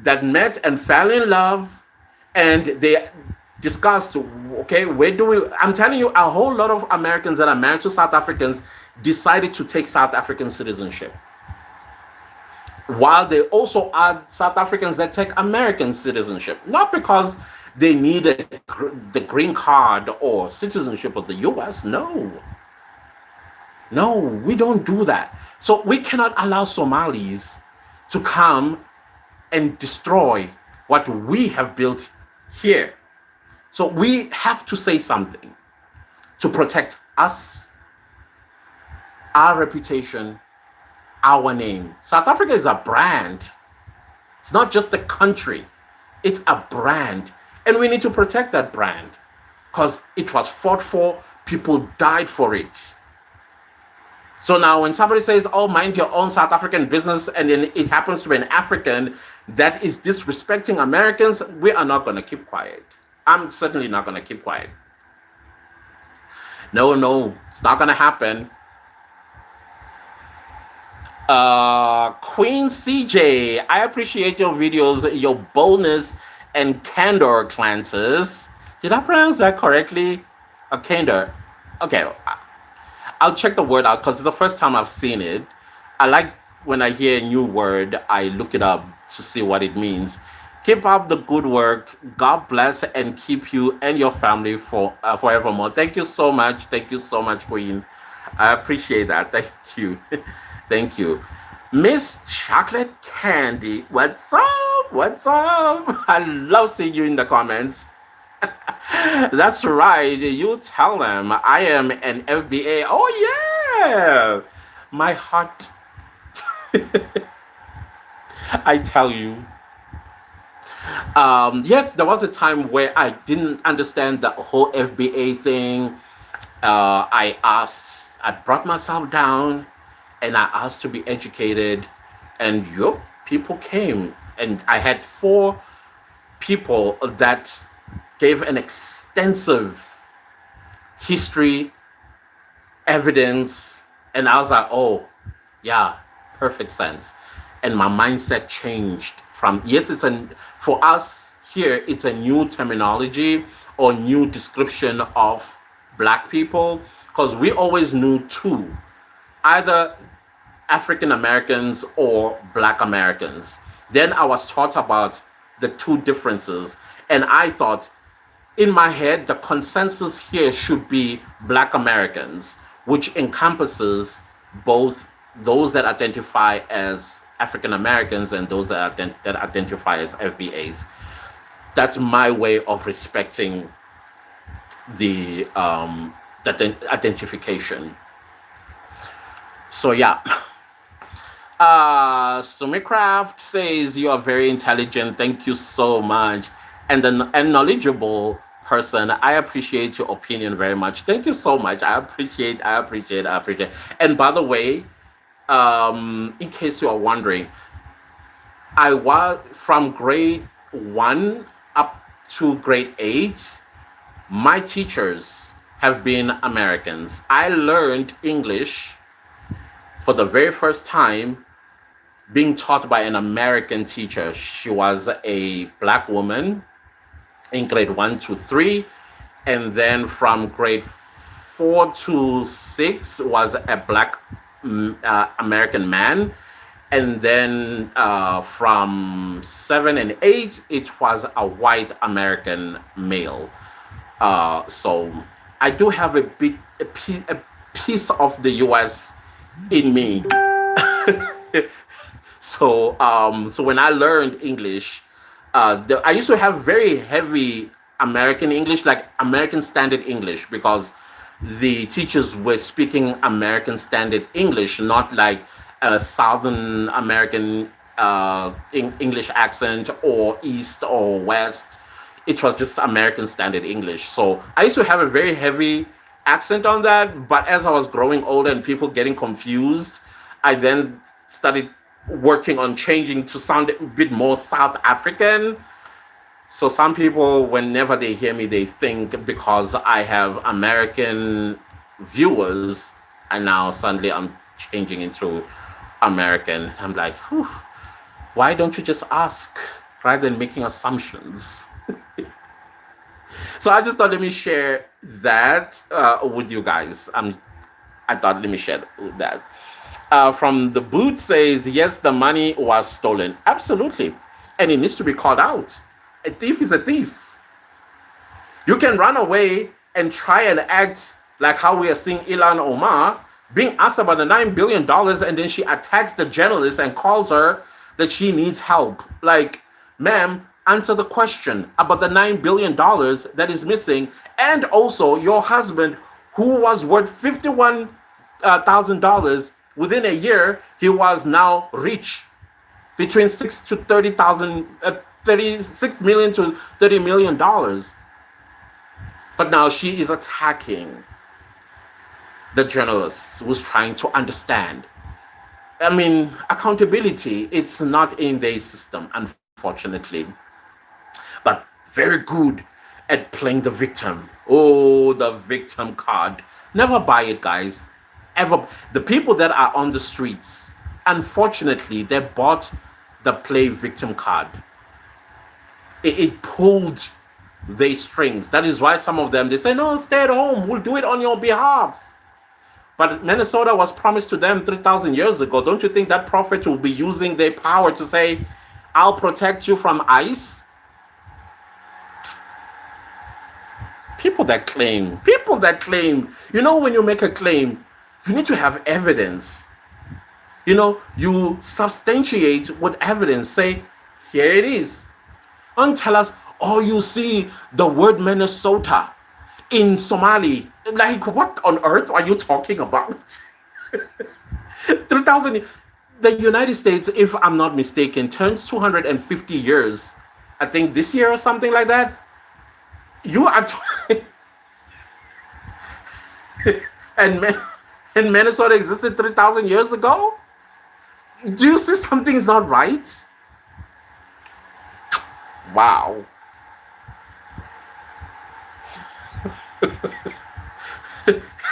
that met and fell in love and they discussed, okay, where do we, I'm telling you, a whole lot of Americans that are married to South Africans decided to take South African citizenship. While they also are South Africans that take American citizenship, not because they need the green card or citizenship of the US. No, no, we don't do that. So we cannot allow Somalis to come and destroy what we have built here. So we have to say something to protect us, our reputation, our name. South Africa is a brand. It's not just a country. It's a brand. And we need to protect that brand because it was fought for, people died for it. So now when somebody says, oh, mind your own South African business, and then it happens to be an African that is disrespecting Americans, we are not going to keep quiet. I'm certainly not going to keep quiet. No, it's not going to happen. Queen CJ, I appreciate your videos, your boldness and candor, Clances. Did I pronounce that correctly? Candor. Okay, I'll check the word out because it's the first time I've seen it. I like when I hear a new word, I look it up to see what it means. Keep up the good work. God bless and keep you and your family for forevermore. Thank you so much. Thank you so much, Queen. I appreciate that. Thank you. Thank you. Miss Chocolate Candy, what's up? What's up? I love seeing you in the comments. That's right. You tell them I am an FBA. Oh, yeah. My heart. I tell you. Yes, there was a time where I didn't understand the whole FBA thing. I brought myself down and I asked to be educated, and people came, and I had 4 people that gave an extensive history, evidence, and I was like, oh, yeah, perfect sense. And my mindset changed from, yes, for us here, it's a new terminology or new description of Black people, because we always knew 2, either African Americans or Black Americans. Then I was taught about the 2 differences, and I thought, in my head, the consensus here should be Black Americans, which encompasses both those that identify as African Americans and those that identify as FBAs. That's my way of respecting the identification. So yeah. Sumicraft says you are very intelligent. Thank you so much. And knowledgeable person. I appreciate your opinion very much. Thank you so much. I appreciate. And by the way, in case you are wondering, I was from grade 1 up to grade 8. My teachers have been Americans. I learned English for the very first time being taught by an American teacher. She was a Black woman in grade 1 to 3. And then from grade 4 to 6 was a Black American man. And then from 7 and 8, it was a white American male. So I do have a piece of the US in me. So when I learned English, I used to have very heavy American English, like American Standard English, because the teachers were speaking American Standard English, not like a Southern American English accent or East or West. It was just American Standard English. So I used to have a very heavy accent on that. But as I was growing older and people getting confused, I then started working on changing to sound a bit more South African. So some people, whenever they hear me, they think because I have American viewers, and now suddenly I'm changing into American. I'm like, whew, why don't you just ask rather than making assumptions? So I just thought let me share that with you guys. I thought let me share that. From the boot says yes, the money was stolen. Absolutely, and it needs to be called out. A thief is a thief. You can run away and try and act like how we are seeing Ilan Omar being asked about the $9 billion, and then she attacks the journalist and calls her that she needs help. Like, ma'am, answer the question about the $9 billion that is missing, and also your husband, who was worth $51,000 within a year, he was now rich between 36 million to $30 million. But now she is attacking the journalists who's trying to understand. I mean, accountability, it's not in their system, unfortunately. But very good at playing the victim. Oh, the victim card. Never buy it, guys. Ever. The people that are on the streets, unfortunately, they bought the play victim card. It pulled their strings. That is why some of them, they say, no, stay at home. We'll do it on your behalf. But Minnesota was promised to them 3,000 years ago. Don't you think that prophet will be using their power to say, I'll protect you from ICE? People that claim, when you make a claim, you need to have evidence. You substantiate with evidence. Say, here it is. Don't tell us, oh, you see the word Minnesota in Somali. Like, what on earth are you talking about? 3,000. The United States, if I'm not mistaken, turns 250 years. I think this year or something like that. You are and and Minnesota existed 3,000 years ago. Do you see something's not right? Wow.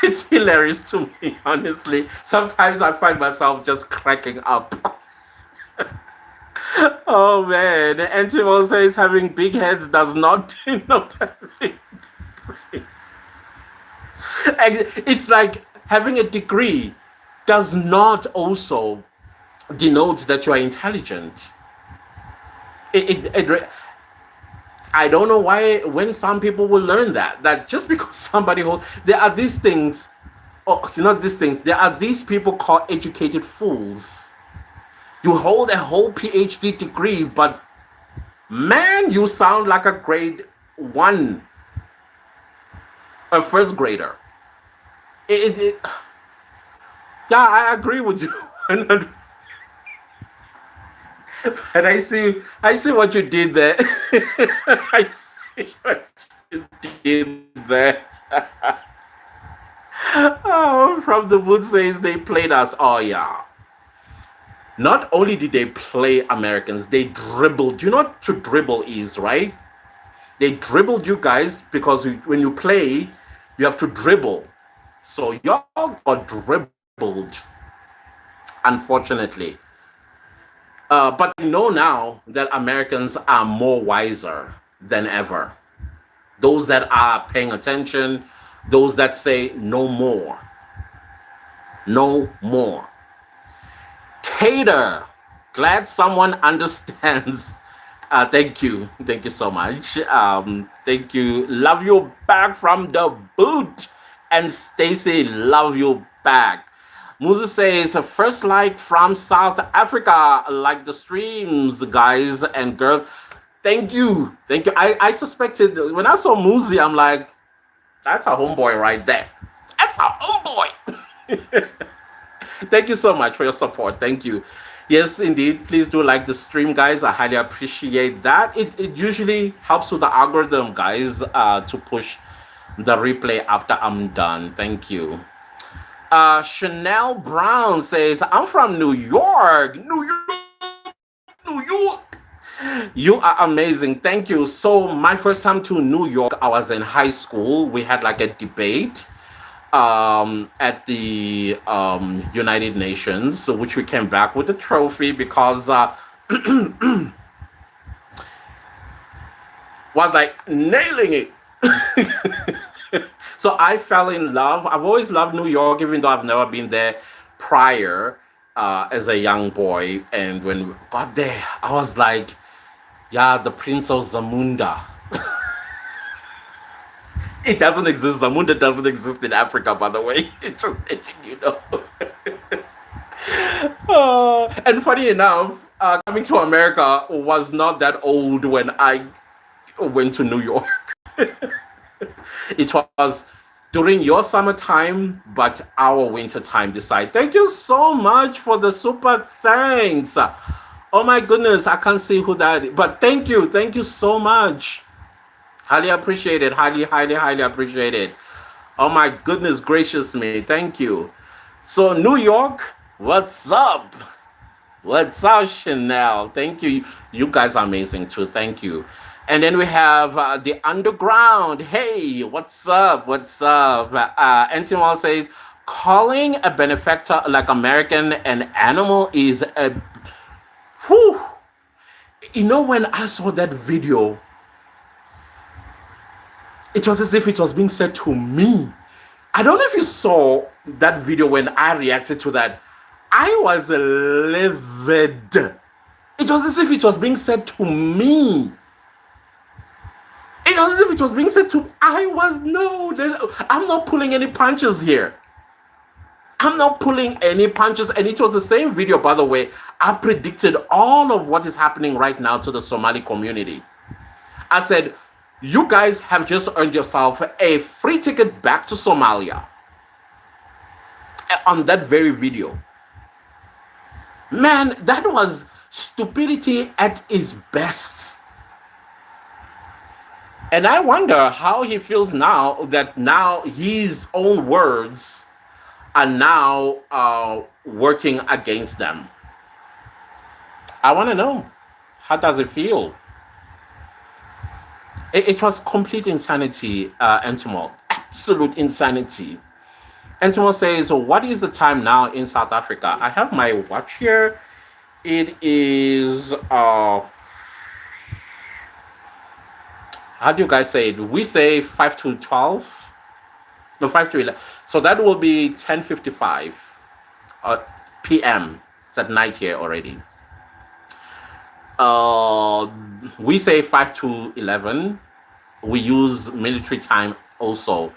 It's hilarious to me, honestly. Sometimes I find myself just cracking up. Oh man, Antimo says having big heads does not denote having. It's like having a degree does not also denote that you are intelligent. I don't know why when some people will learn that just because there are these things, not these things, there are these people called educated fools. You hold a whole PhD degree, but man, you sound like a grade 1, a first grader. Yeah, I agree with you. But I see what you did there. I see what you did there. Oh, from the boot says they played us. Oh yeah. Not only did they play Americans, they dribbled. You know what to dribble is, right? They dribbled you guys because when you play, you have to dribble. So y'all got dribbled, unfortunately. But we know now that Americans are more wiser than ever. Those that are paying attention, those that say no more. No more. Cater. Glad someone understands. Thank you. Thank you so much. Thank you. Love you back from the boot. And Stacy, love you back. Muzi says, first like from South Africa, like the streams, guys and girls. Thank you. Thank you. I suspected when I saw Muzi, I'm like, that's a homeboy right there. That's a homeboy. Thank you so much for your support. Thank you. Yes, indeed. Please do like the stream, guys. I highly appreciate that. It usually helps with the algorithm, guys, to push the replay after I'm done. Thank you. Chanel Brown says, I'm from New York. New York. New York. You are amazing. Thank you. So my first time to New York, I was in high school. We had like a debate at the United Nations, which we came back with a trophy because was like nailing it. So I fell in love. I've always loved New York, even though I've never been there prior as a young boy. And when we got there, I was like, yeah, the Prince of Zamunda. It doesn't exist. Zamunda doesn't exist in Africa, by the way. It's just letting you know. And funny enough, coming to America was not that old when I went to New York. It was during your summertime, but our winter time this side. Thank you so much for the super thanks. Oh my goodness, I can't see who that is. But thank you so much. Highly appreciate it. Highly appreciate it. Oh my goodness gracious me. Thank you. So New York, what's up? What's up, Chanel? Thank you. You guys are amazing too. Thank you. And then we have the underground. Hey, what's up? What's up? Antimal says, calling a benefactor like American an animal is a... Whew. You know, when I saw that video, it was as if it was being said to me. I don't know if you saw that video when I reacted to that. I was livid. It was as if it was being said to me. It was as if it was being said to... I'm not pulling any punches here. I'm not pulling any punches. And it was the same video, by the way. I predicted all of what is happening right now to the Somali community. I said, you guys have just earned yourself a free ticket back to Somalia. On that very video. Man, that was stupidity at its best. And I wonder how he feels now that now his own words are now working against them. I want to know, how does it feel? It was complete insanity, Entimo. Absolute insanity. Entimo says, what is the time now in South Africa? I have my watch here. It is... how do you guys say it? We say 5 to 12? No, 5 to 11. So that will be 10:55 p.m. It's at night here already. We say 5 to 11. We use military time also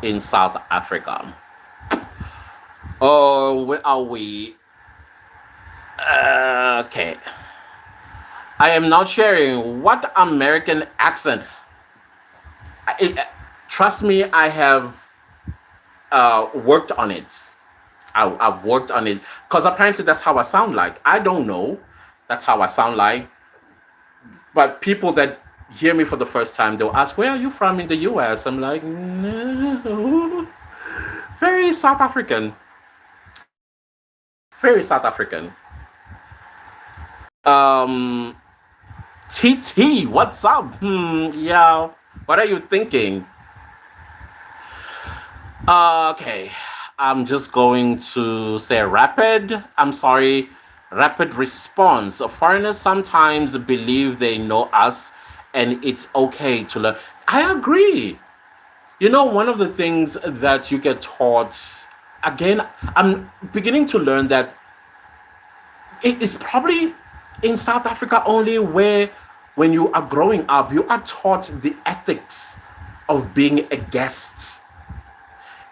in South Africa. Oh, where are we? Okay. I am not sharing what American accent. Trust me, I have worked on it. I've worked on it because apparently that's how I sound like. I don't know. That's how I sound like. But people that hear me for the first time, they'll ask, where are you from in the US? I'm like, no. Very South African. Very South African. TT, what's up? Yeah. What are you thinking? Okay. I'm just going to say rapid response. Foreigners sometimes believe they know us and it's okay to learn. I agree. You know, one of the things that you get taught, again, I'm beginning to learn that it is probably in South Africa only where when you are growing up, you are taught the ethics of being a guest.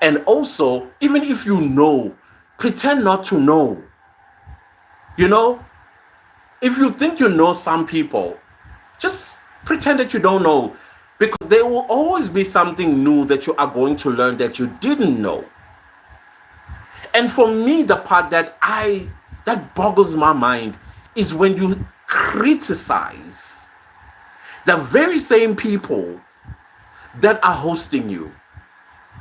And also, even if you know, pretend not to know. You know, if you think you know some people, just pretend that you don't know, because there will always be something new that you are going to learn that you didn't know. And for me, the part that boggles my mind is when you criticize the very same people that are hosting you.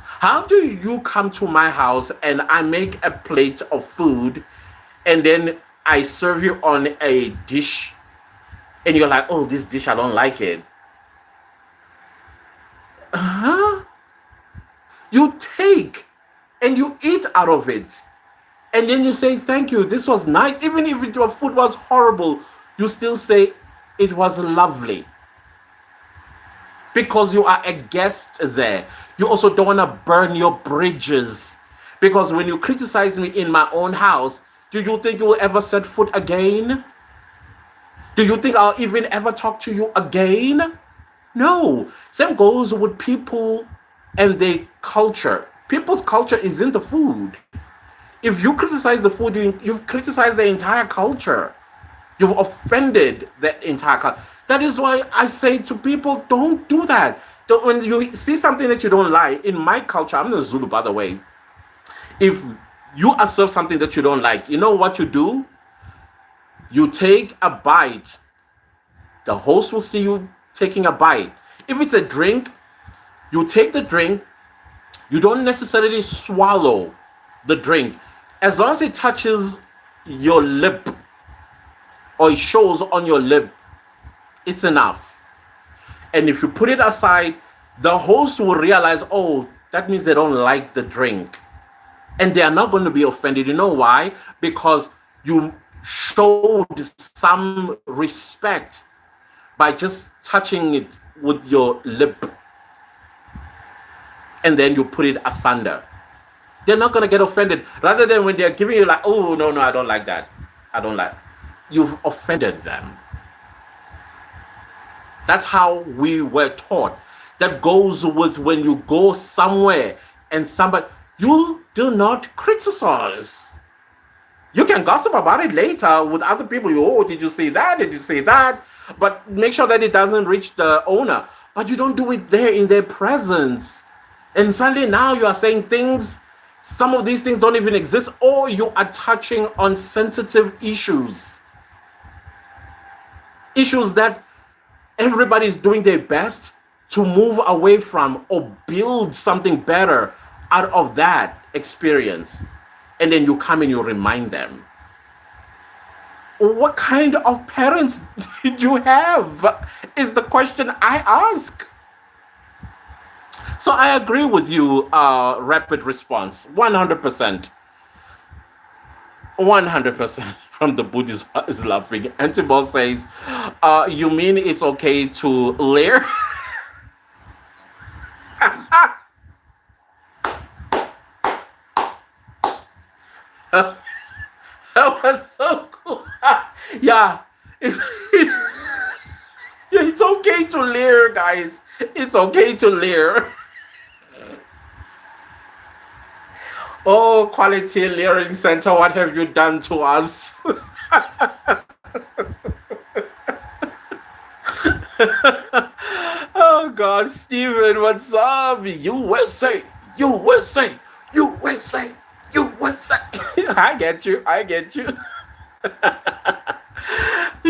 How do you come to my house and I make a plate of food and then I serve you on a dish and you're like, oh, this dish, I don't like it. Huh? You take and you eat out of it. And then you say, thank you, this was nice. Even if your food was horrible, you still say it was lovely. Because you are a guest there. You also don't want to burn your bridges. Because when you criticize me in my own house, do you think you will ever set foot again? Do you think I'll even ever talk to you again? No. Same goes with people and their culture. People's culture is in the food. If you criticize the food, you've criticized the entire culture. You've offended the entire culture. That is why I say to people, don't do that. When you see something that you don't like, in my culture, I'm the Zulu, by the way. If you are served something that you don't like, you know what you do? You take a bite. The host will see you taking a bite. If it's a drink, you take the drink. You don't necessarily swallow the drink. As long as it touches your lip or it shows on your lip, it's enough. And if you put it aside, the host will realize, oh, that means they don't like the drink. And they are not going to be offended. You know why? Because you showed some respect by just touching it with your lip. And then you put it asunder. They're not going to get offended. Rather than when they're giving you like, oh, no, I don't like that. I don't like. You've offended them. That's how we were taught. That goes with when you go somewhere and somebody, you do not criticize. You can gossip about it later with other people. Oh, did you say that? Did you say that? But make sure that it doesn't reach the owner. But you don't do it there in their presence. And suddenly now you are saying things, some of these things don't even exist, or you are touching on sensitive issues. Issues that everybody is doing their best to move away from or build something better out of that experience. And then you come and you remind them. What kind of parents did you have? Is the question I ask. So I agree with you, rapid response, 100%. 100% from the Buddhist is laughing. Antibal says, you mean it's okay to leer? That was so cool. Yeah. It's okay to leer, guys. It's okay to leer. Oh, Quality Learning Center, what have you done to us? Oh, God, Steven, what's up? USA, USA, USA, USA. I get you.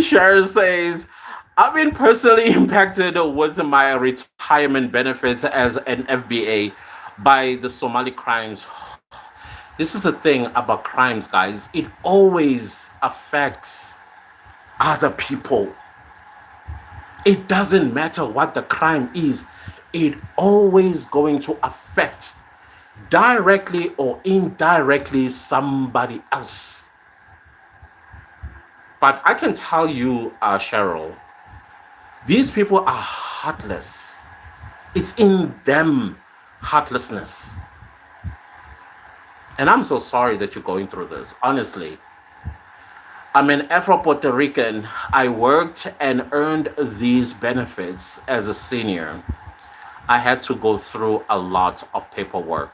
Sharon says, I've been personally impacted with my retirement benefits as an FBA by the Somali crimes. This is the thing about crimes, guys. It always affects other people. It doesn't matter what the crime is. It always going to affect directly or indirectly somebody else. But I can tell you, Cheryl, these people are heartless. It's in them, heartlessness. And I'm so sorry that you're going through this, honestly. I'm an Afro-Puerto Rican. I worked and earned these benefits as a senior. I had to go through a lot of paperwork.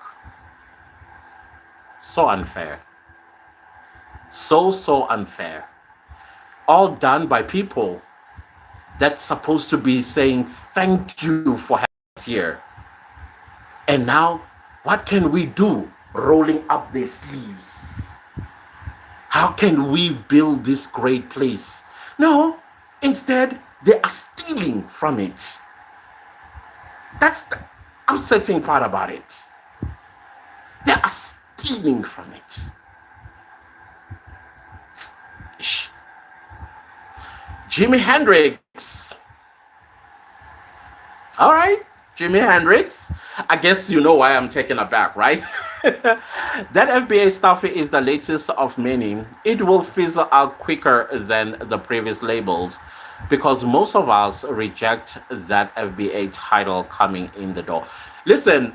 So unfair. So unfair. All done by people that's supposed to be saying thank you for having us here. And now, what can we do? Rolling up their sleeves. How can we build this great place? No, instead, they are stealing from it. That's the upsetting part about it. They are stealing from it. Jimi Hendrix. All right, Jimi Hendrix. I guess you know why I'm taken aback, right? That FBA stuff is the latest of many. It will fizzle out quicker than the previous labels because most of us reject that FBA title coming in the door. Listen,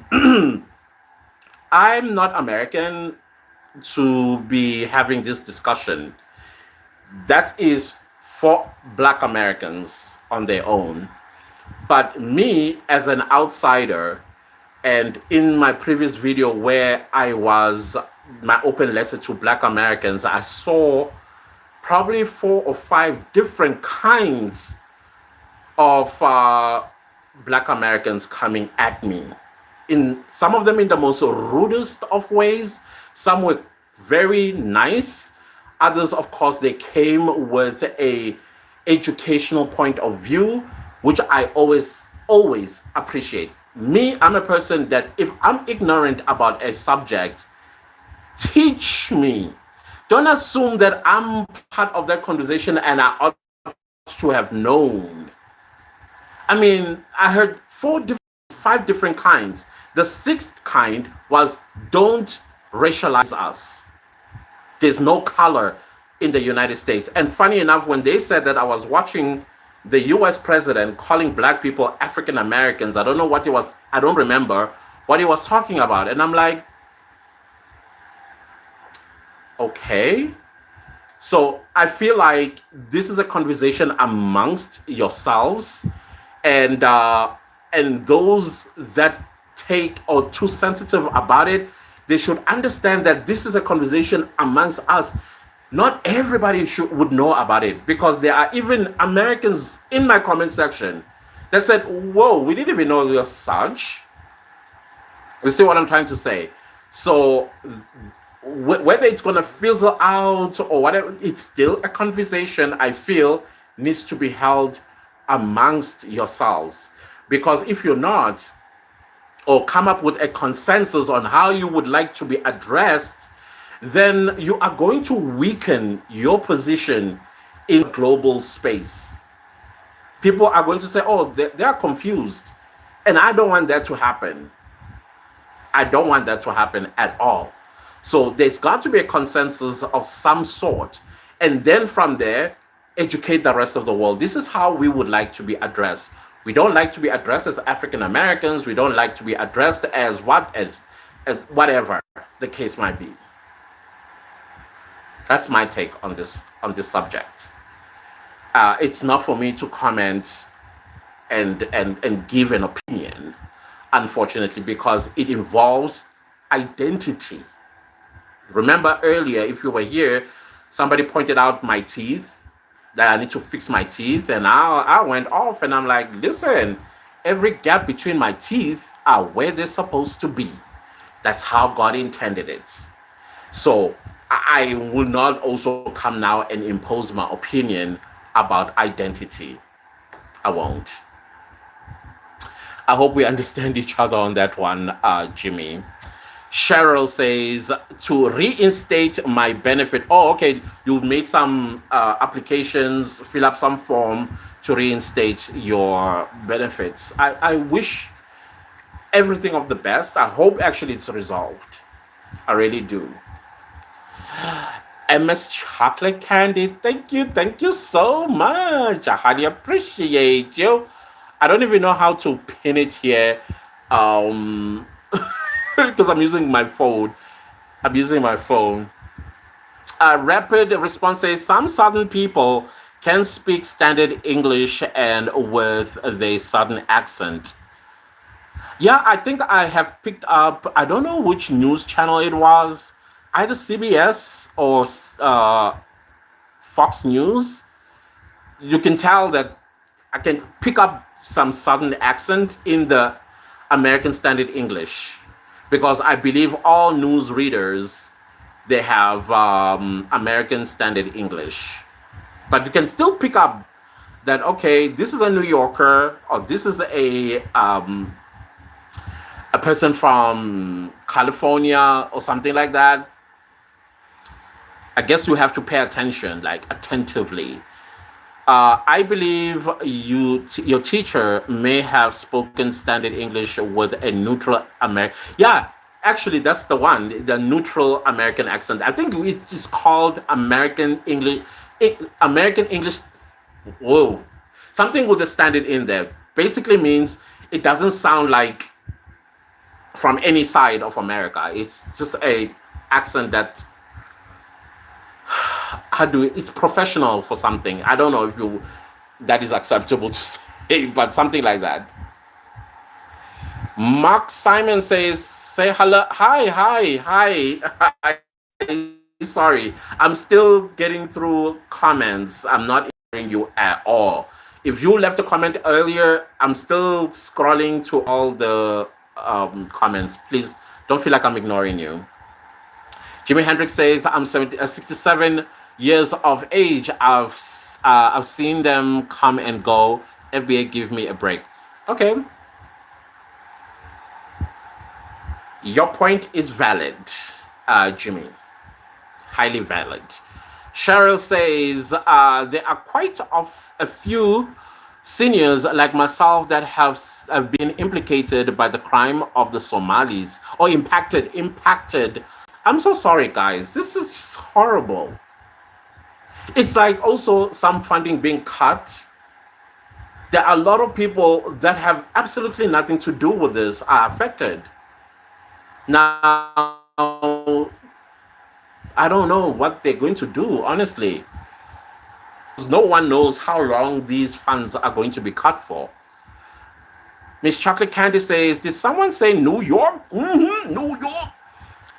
I'm not American to be having this discussion. That is for Black Americans on their own. But me, as an outsider, and in my previous video where I was my open letter to Black Americans, I saw probably 4 or 5 different kinds of Black Americans coming at me. In some of them in the most rudest of ways, some were very nice. Others, of course, they came with a educational point of view, which I always appreciate. Me, I'm a person that if I'm ignorant about a subject, teach me. Don't assume that I'm part of that conversation and I ought to have known. I mean, I heard 5 different kinds. The 6th kind was don't racialize us. There's no color in the United States. And funny enough, when they said that, I was watching the US president calling Black people African Americans. I don't know what it was. I don't remember what he was talking about. And I'm like, okay. So I feel like this is a conversation amongst yourselves, and those that take or too sensitive about it, they should understand that this is a conversation amongst us. Not everybody would know about it, because there are even Americans in my comment section that said, whoa, we didn't even know you're such. You see what I'm trying to say? So whether it's going to fizzle out or whatever, it's still a conversation I feel needs to be held amongst yourselves. Because if you're not, or come up with a consensus on how you would like to be addressed, then you are going to weaken your position in global space. People are going to say, oh, they are confused. And I don't want that to happen. I don't want that to happen at all. So there's got to be a consensus of some sort. And then from there, educate the rest of the world. This is how we would like to be addressed. We don't like to be addressed as African Americans. We don't like to be addressed as whatever the case might be. That's my take on this subject. It's not for me to comment and give an opinion, unfortunately, because it involves identity. Remember earlier, if you were here, somebody pointed out my teeth, that I need to fix my teeth, and I went off and I'm like, listen, every gap between my teeth are where they're supposed to be. That's how God intended it. So I will not also come now and impose my opinion about identity. I won't. I hope we understand each other on that one, Jimmy. Cheryl says, to reinstate my benefit. Oh, okay. You made some applications, fill up some form to reinstate your benefits. I wish everything of the best. I hope actually it's resolved. I really do. MS Chocolate Candy, thank you so much. I highly appreciate you. I don't even know how to pin it here. Because I'm using my phone. Rapid response says, some Southern people can speak standard English and with the Southern accent. Yeah, I think I have picked up, I don't know which news channel it was, either CBS or Fox News, you can tell that I can pick up some southern accent in the American Standard English, because I believe all news readers, they have American Standard English, but you can still pick up that, okay, this is a New Yorker, or this is a person from California or something like that. I guess you have to pay attention, like attentively. I believe your teacher may have spoken standard English with a neutral American. Yeah, actually, that's the one, the neutral American accent. I think it is called American English. American English. Whoa, something with the standard in there. Basically means it doesn't sound like from any side of America. It's just a accent that, how do it's professional for something. I don't know if you that is acceptable to say, but something like that. Mark Simon says, say hello, hi. Sorry, I'm still getting through comments. I'm not hearing you at all. If you left a comment earlier, I'm still scrolling to all the comments. Please don't feel like I'm ignoring you. Jimi Hendrix says, I'm 67 years of age. I've seen them come and go. FBA, give me a break. Okay. Your point is valid, Jimmy. Highly valid. Cheryl says, there are quite a few seniors like myself that have been implicated by the crime of the Somalis, or impacted. I'm so sorry, guys. This is just horrible. It's like also some funding being cut. There are a lot of people that have absolutely nothing to do with this are affected. Now, I don't know what they're going to do, honestly. No one knows how long these funds are going to be cut for. Miss Chocolate Candy says, did someone say New York? New York.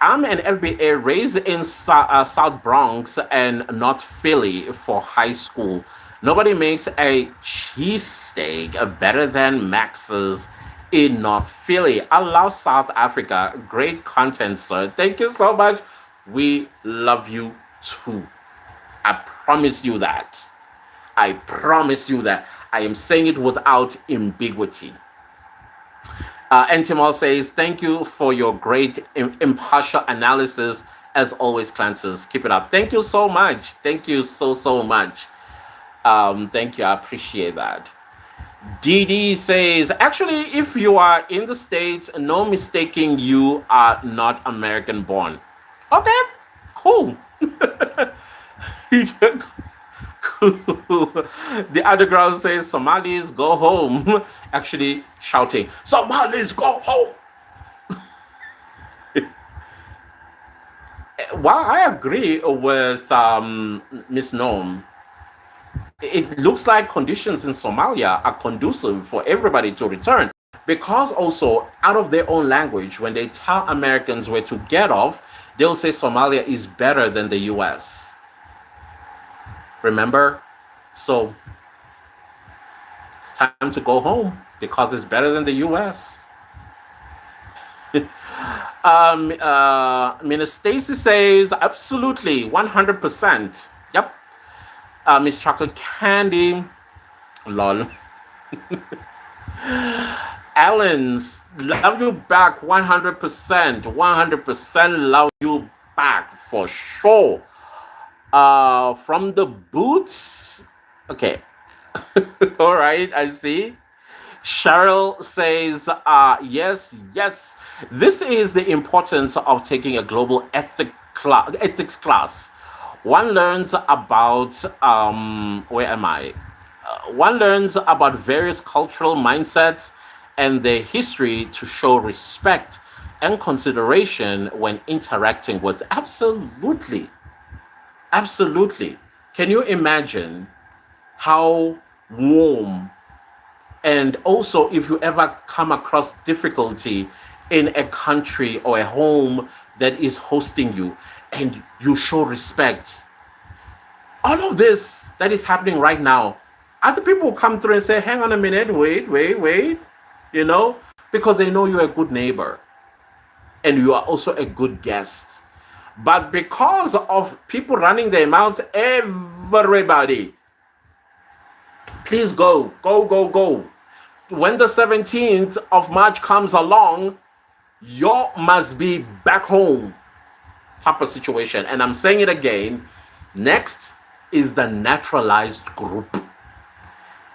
I'm an FBA raised in South Bronx and not Philly for high school. Nobody makes a cheesesteak better than Max's in North Philly. I love South Africa. Great content, sir. Thank you so much. We love you too. I promise you that. I promise you that. I am saying it without ambiguity. Antimal says, thank you for your great impartial analysis. As always, Clanters, keep it up. Thank you so much. Thank you so much. Thank you. I appreciate that. DD says, actually, if you are in the States, no mistaking, you are not American born. Okay, cool. The underground says, Somalis go home. Actually shouting, Somalis go home. Well, I agree with Miss Nome. It looks like conditions in Somalia are conducive for everybody to return, because also out of their own language, when they tell Americans where to get off, they'll say Somalia is better than the US. Remember? So it's time to go home because it's better than the US. Miss Stacy says, absolutely, 100%. Yep. Miss Chocolate Candy, lol. Allen's, love you back 100%. 100% love you back for sure. From the boots. Okay. All right, I see. Cheryl says, yes. This is the importance of taking a global ethics class. One learns about, where am I? One learns about various cultural mindsets and their history to show respect and consideration when interacting with. Absolutely. Can you imagine how warm, and also if you ever come across difficulty in a country or a home that is hosting you, and you show respect. All of this that is happening right now, other people come through and say, hang on a minute, wait, you know, because they know you're a good neighbor and you are also a good guest. But because of people running their mouths, everybody, please go. When the 17th of March comes along, you must be back home type of situation. And I'm saying it again, next is the naturalized group.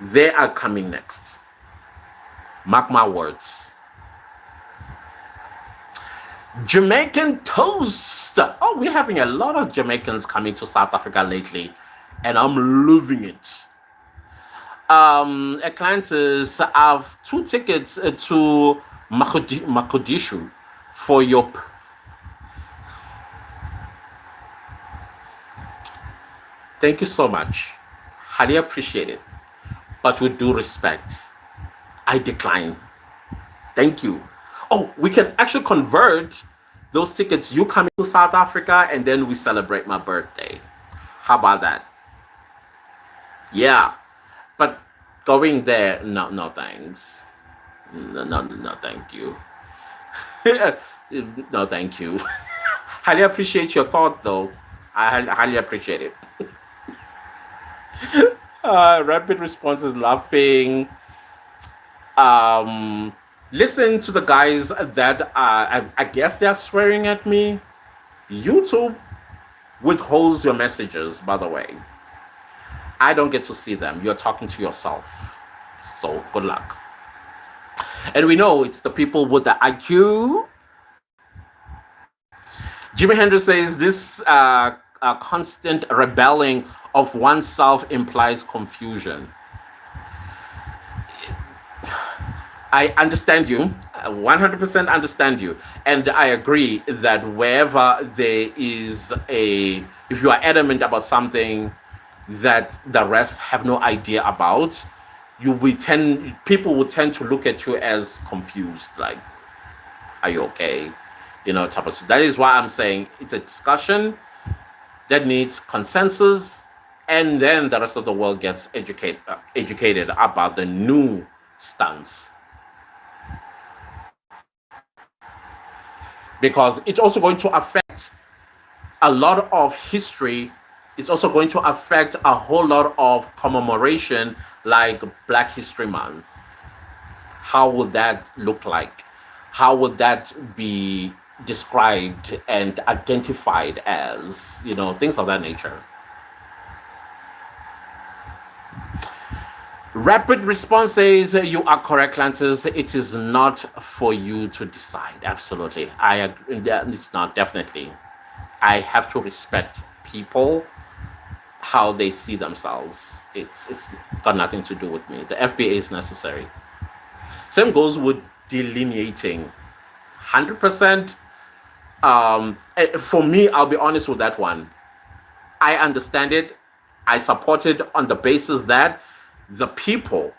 They are coming next. Mark my words. Jamaican toast. Oh, we're having a lot of Jamaicans coming to South Africa lately, and I'm loving it. A client says, I have 2 tickets to Mogadishu for your. Thank you so much. Highly appreciate it. But with due respect, I decline. Thank you. Oh, we can actually convert those tickets. You come to South Africa and then we celebrate my birthday. How about that? Yeah. But going there, no thanks. No, thank you. No, thank you. Highly appreciate your thought, though. I highly appreciate it. Rapid response is laughing. Listen to the guys that I guess they're swearing at me. YouTube withholds your messages, by the way. I don't get to see them. You're talking to yourself. So good luck. And we know it's the people with the IQ. Jimi Hendrix says this constant rebelling of oneself implies confusion. I understand you, 100% understand you. And I agree that wherever there is if you are adamant about something that the rest have no idea about, people will tend to look at you as confused, like, are you okay? Type of. That is why I'm saying it's a discussion that needs consensus, and then the rest of the world gets educated about the new stance. Because it's also going to affect a lot of history. It's also going to affect a whole lot of commemoration, like Black History Month. How would that look like? How would that be described and identified as? Things of that nature. Rapid response says, you are correct, Lances. It is not for you to decide. Absolutely. I agree. It's not, definitely. I have to respect people, how they see themselves. It's got nothing to do with me. The FBA is necessary. Same goes with delineating. 100%. For me, I'll be honest with that one. I understand it. I support it on the basis that the people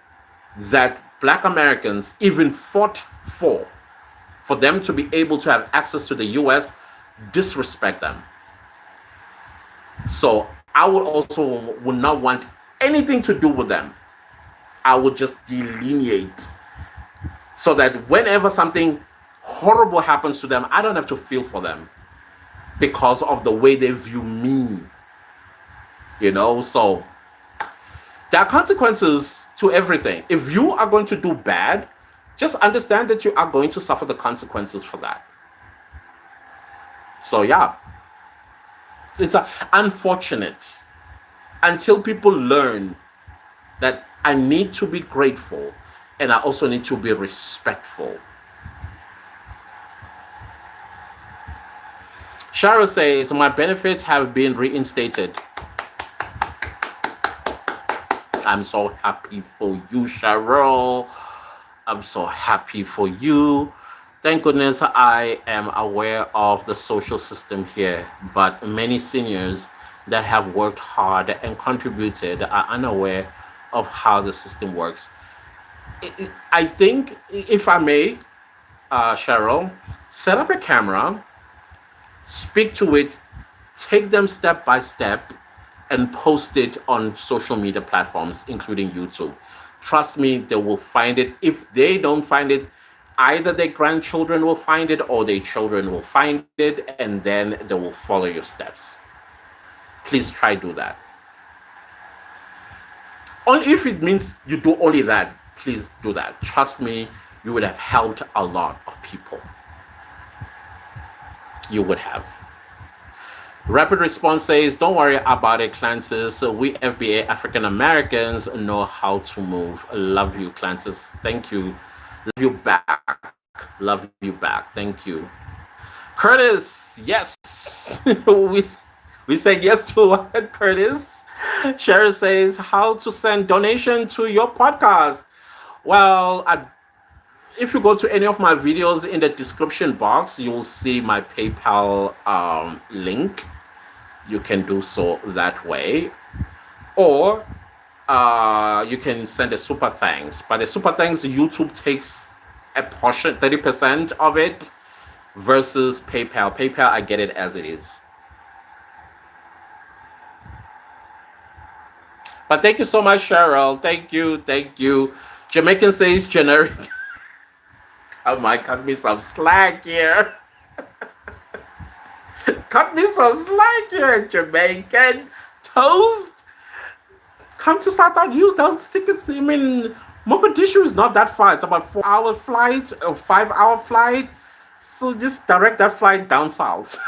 that Black Americans even fought for them to be able to have access to the US, disrespect them. So I would not want anything to do with them. I would just delineate so that whenever something horrible happens to them, I don't have to feel for them because of the way they view me. So there are consequences to everything. If you are going to do bad, just understand that you are going to suffer the consequences for that. So yeah, it's unfortunate until people learn that I need to be grateful and I also need to be respectful. Cheryl says, my benefits have been reinstated. I'm so happy for you, Cheryl. I'm so happy for you. Thank goodness I am aware of the social system here, but many seniors that have worked hard and contributed are unaware of how the system works. I think, if I may, Cheryl, set up a camera, speak to it, take them step by step and post it on social media platforms, including YouTube. Trust me, they will find it. If they don't find it, either their grandchildren will find it or their children will find it, and then they will follow your steps. Please try do that. Only if it means you do only that, please do that. Trust me, you would have helped a lot of people. You would have. Rapid Response says, don't worry about it, Clancis. We FBA African Americans know how to move. Love you, Clancis. Thank you. Love you back. Love you back. Thank you. Curtis, yes. we said yes to what, Curtis? Sherry says, how to send donation to your podcast. Well, if you go to any of my videos in the description box, you will see my PayPal link. You can do so that way. Or you can send a super thanks. But the super thanks, YouTube takes a portion, 30% of it, versus PayPal. PayPal, I get it as it is. But thank you so much, Cheryl. Thank you. Jamaican says generic. Come on, cut me some slack here. Cut me some slack here, Jamaican toast. Come to South Africa, use those tickets. I mean, Mogadishu is not that far. It's about 4-hour flight or 5-hour flight. So just direct that flight down south.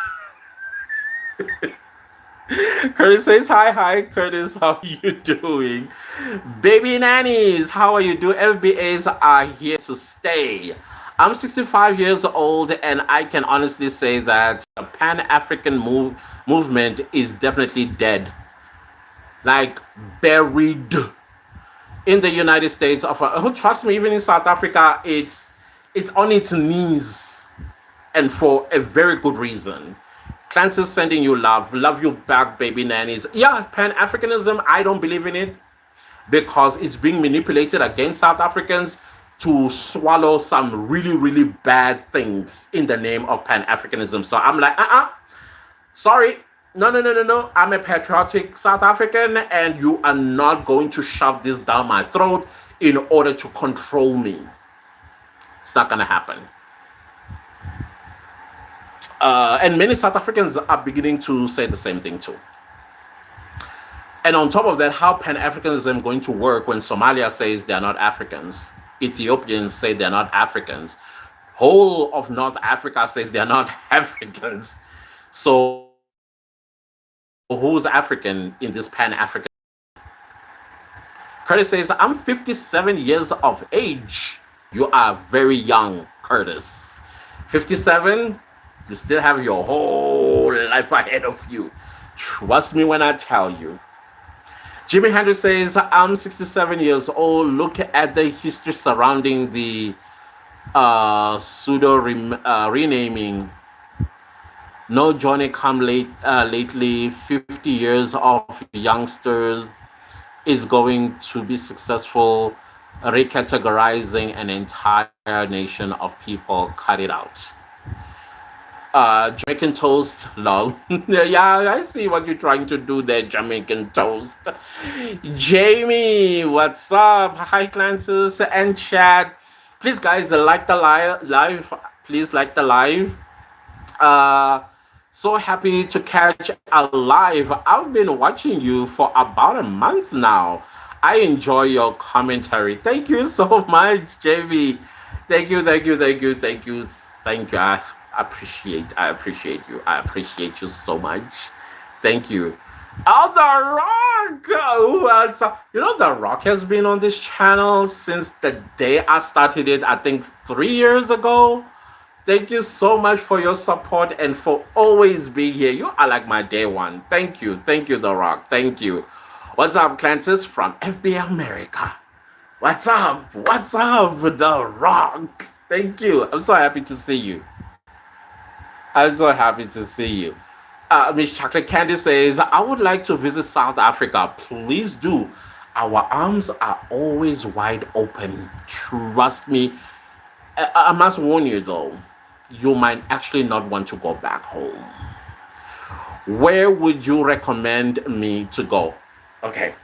Curtis says, hi, Curtis, how are you doing? Baby nannies, how are you doing? FBAs are here to stay. I'm 65 years old, and I can honestly say that the Pan-African movement is definitely dead. Like, buried in the United States. Trust me, even in South Africa, it's on its knees, and for a very good reason. Clancy's sending you love. Love you back, baby nannies. Yeah, Pan-Africanism, I don't believe in it because it's being manipulated against South Africans to swallow some really, really bad things in the name of Pan-Africanism. So I'm like, sorry. No. I'm a patriotic South African, and you are not going to shove this down my throat in order to control me. It's not going to happen. And many South Africans are beginning to say the same thing too. And on top of that, how Pan-Africanism going to work when Somalia says they are not Africans? Ethiopians say they are not Africans. Whole of North Africa says they are not Africans. So who's African in this Pan-African? Curtis says, I'm 57 years of age. You are very young, Curtis. 57? You still have your whole life ahead of you. Trust me when I tell you. Jimi Hendrix says, I'm 67 years old. Look at the history surrounding the pseudo renaming. No Johnny come lately. 50 years of youngsters is going to be successful recategorizing an entire nation of people. Cut it out. Jamaican toast, lol. Yeah, I see what you're trying to do there, Jamaican toast. Jamie, what's up? Hi, Clancis and chat. Please, guys, like the live. Please like the live. So happy to catch a live. I've been watching you for about a month now. I enjoy your commentary. Thank you so much, Jamie. Thank you. I appreciate you. I appreciate you so much. Thank you. Oh, The Rock! The Rock has been on this channel since the day I started it, I think 3 years ago. Thank you so much for your support and for always being here. You are like my day one. Thank you, The Rock. Thank you. What's up, Clancis from FBA America? What's up, The Rock? Thank you. I'm so happy to see you. Miss Chocolate Candy says, I would like to visit South Africa. Please do. Our arms are always wide open. Trust me. I must warn you, though. You might actually not want to go back home. Where would you recommend me to go? Okay.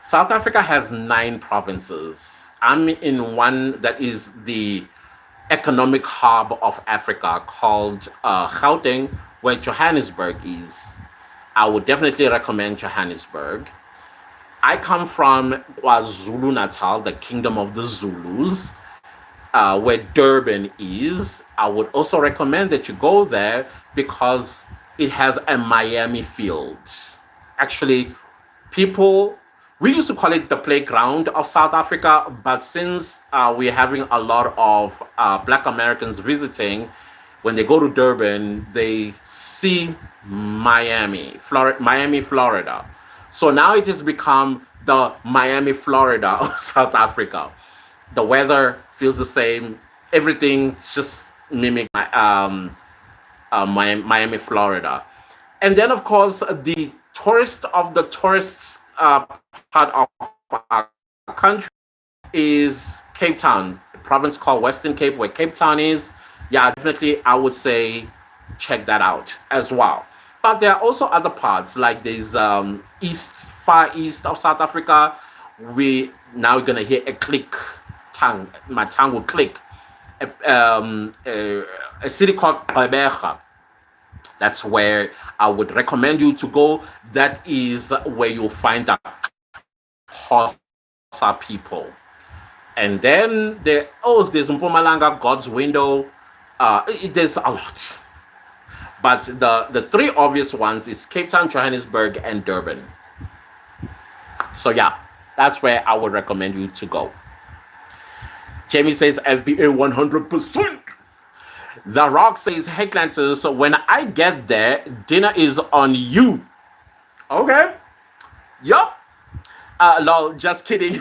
South Africa has 9 provinces. I'm in one that is the economic hub of Africa called Gauteng, where Johannesburg is. I would definitely recommend Johannesburg. I come from KwaZulu Natal, the kingdom of the Zulus, where Durban is. I would also recommend that you go there because it has a Miami field. Actually, people, we used to call it the playground of South Africa, but since we're having a lot of Black Americans visiting, when they go to Durban, they see Miami, Florida. So now it has become the Miami, Florida of South Africa. The weather feels the same. Everything just mimic Miami, Florida. And then, of course, the tourist of the tourists part of our country is Cape Town, a province called Western Cape, where Cape Town is. Yeah, definitely, I would say check that out as well. But there are also other parts, like there's far east of South Africa. We now gonna hear a click, tongue. My tongue will click. A city called Gqeberha. That's where I would recommend you to go. That is where you'll find the Xhosa people. And then there's Mpumalanga, God's Window. There's a lot. But the 3 obvious ones is Cape Town, Johannesburg, and Durban. So yeah, that's where I would recommend you to go. Jamie says FBA 100%. The Rock says, hey Clancy, so when I get there, dinner is on you. Okay. Yup. Lol, just kidding.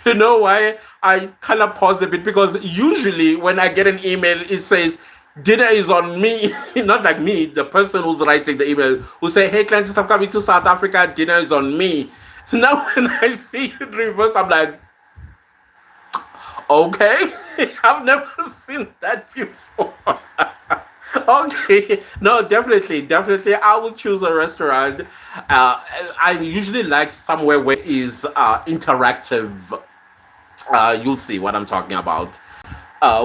You know why I kind of paused a bit? Because usually when I get an email, it says dinner is on me, not like me, the person who's writing the email, who say, hey, Clancy, I'm coming to South Africa, dinner is on me. Now when I see it reverse, I'm like, okay, I've never seen that before. Okay, no, definitely, I will choose a restaurant. I usually like somewhere where is interactive. You'll see what I'm talking about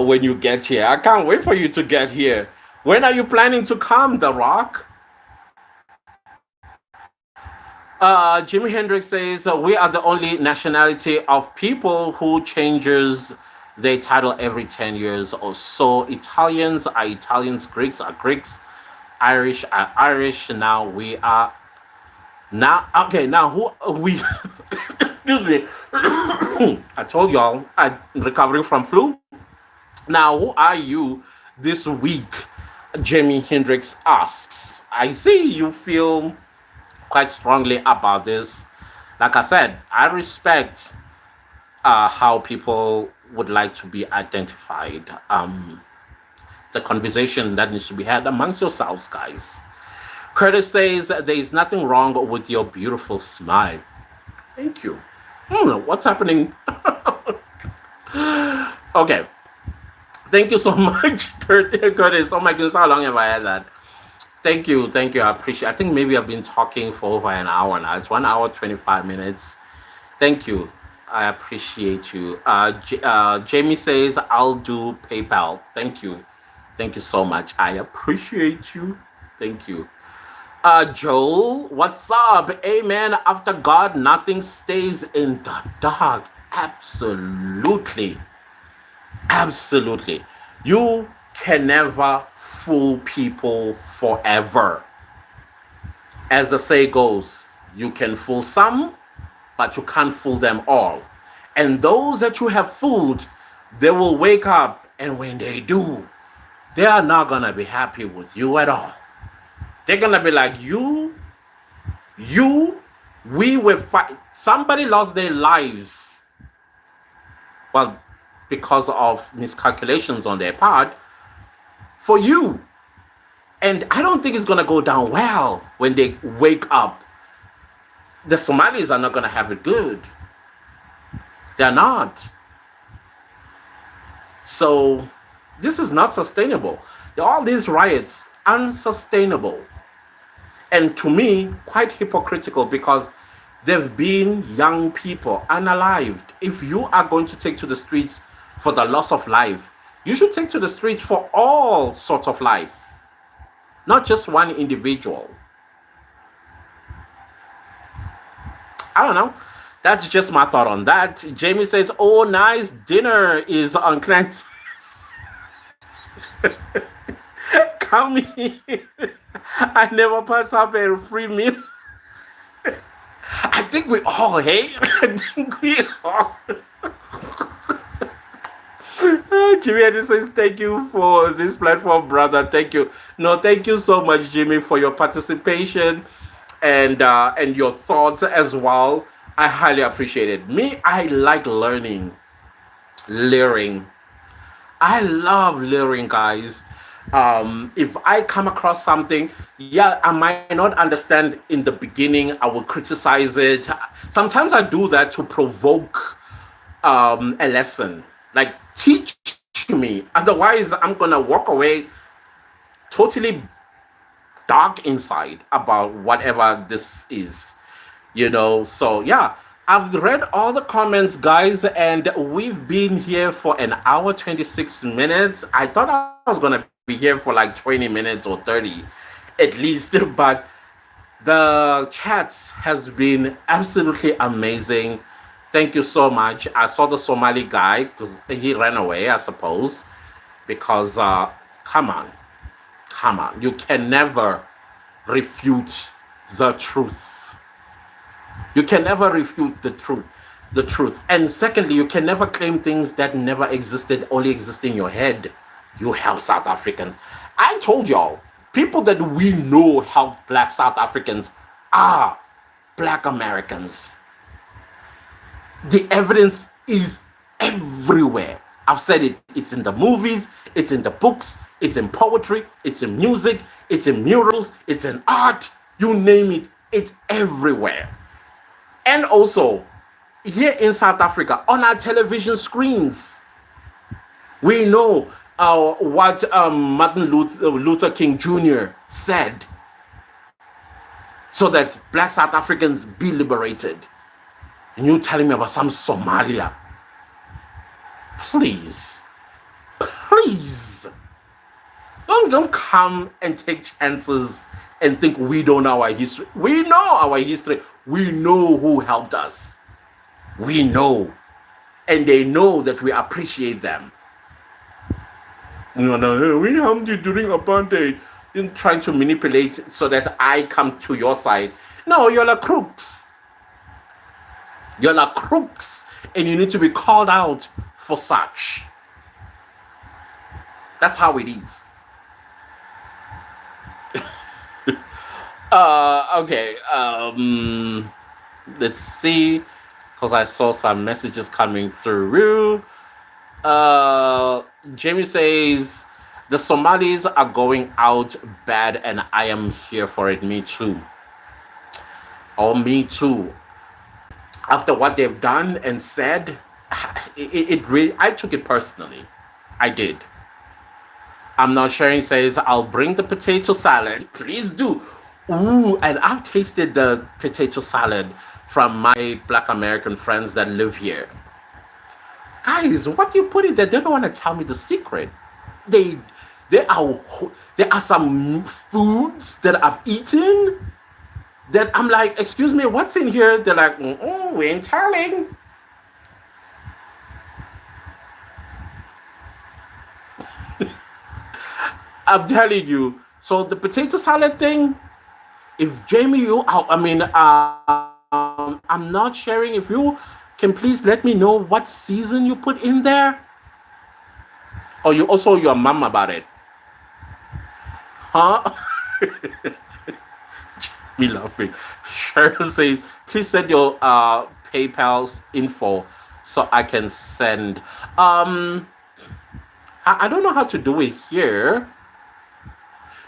when you get here. I can't wait for you to get here. When are you planning to come, The Rock? Jimi Hendrix says, we are the only nationality of people who changes their title every 10 years or so. Italians are Italians, Greeks are Greeks, Irish are Irish. Now we are now okay. Now who we? Excuse me. I told y'all I'm recovering from flu. Now who are you this week? Jimi Hendrix asks. I see you feel quite strongly about this. Like I said, I respect how people would like to be identified. It's a conversation that needs to be had amongst yourselves, guys. Curtis says there is nothing wrong with your beautiful smile. Thank you. What's happening? Okay. Thank you so much, Curtis. Oh my goodness, how long have I had that? Thank you, thank you. I appreciate. I think maybe I've been talking for over an hour now. It's 1 hour 25 minutes. Thank you. I appreciate you. Jamie says I'll do PayPal. Thank you so much. I appreciate you. Thank you. Joel, what's up? Amen. After God, nothing stays in the dark. Absolutely. Absolutely. You can never fool people forever. As the say goes, you can fool some, but you can't fool them all. And those that you have fooled, they will wake up, and when they do, they are not gonna be happy with you at all. They're gonna be like, we were somebody lost their life. Well, because of miscalculations on their part for you. And I don't think it's going to go down well when they wake up. The Somalis are not going to have it good. They're not. So this is not sustainable. All these riots, unsustainable. And to me, quite hypocritical because they've been young people, unalived. If you are going to take to the streets for the loss of life, you should take to the streets for all sorts of life, not just one individual. I don't know. That's just my thought on that. Jamie says, "Oh, nice dinner is on Clancy." Come here. I never pass up a free meal. I think we all, hey? I think we all. Jimmy Henry says, "Thank you for this platform, brother. Thank you." No, thank you so much, Jimmy, for your participation and your thoughts as well. I highly appreciate it. Me, I like learning, learning. I love learning, guys. If I come across something, yeah, I might not understand in the beginning. I will criticize it. Sometimes I do that to provoke a lesson. Like, teach me. Otherwise, I'm gonna walk away totally dark inside about whatever this is. So yeah, I've read all the comments, guys, and we've been here for an hour 26 minutes. I thought I was gonna be here for like 20 minutes or 30 at least, but the chats has been absolutely amazing. Thank you so much. I saw the Somali guy because he ran away, I suppose, because come on, you can never refute the truth. You can never refute the truth. And secondly, you can never claim things that never existed, only exist in your head. You help South Africans. I told y'all, people that we know help Black South Africans are Black Americans. The evidence is everywhere. I've said it. It's in the movies, it's in the books, it's in poetry, it's in music, it's in murals, it's in art. You name it, it's everywhere. And also, here in South Africa, on our television screens, we know what Martin Luther King Jr. said, so that Black South Africans be liberated. And you telling me about some Somalia? Please, don't come and take chances and think we don't know our history. We know our history. We know who helped us. We know. And they know that we appreciate them. No, we helped you during apartheid. You're trying to manipulate so that I come to your side. No, you're like crooks. You're like crooks. And you need to be called out for such. That's how it is. Okay. Let's see. Because I saw some messages coming through. Jamie says, the Somalis are going out bad and I am here for it. Me too. Oh, me too. After what they've done and said, it really, I took it personally. I did. I'm not sharing says, I'll bring the potato salad. Please do. Ooh, and I've tasted the potato salad from my Black American friends that live here. Guys, what do you put in there? They don't want to tell me the secret. There are some foods that I've eaten that I'm like, excuse me, what's in here? They're like, we ain't telling. I'm telling you. So the potato salad thing, if Jamie, I'm not sharing. If you can please let me know what season you put in there. Or you also your mom about it. Huh? Me laughing. Cheryl says, please send your PayPal's info so I can send. I don't know how to do it here.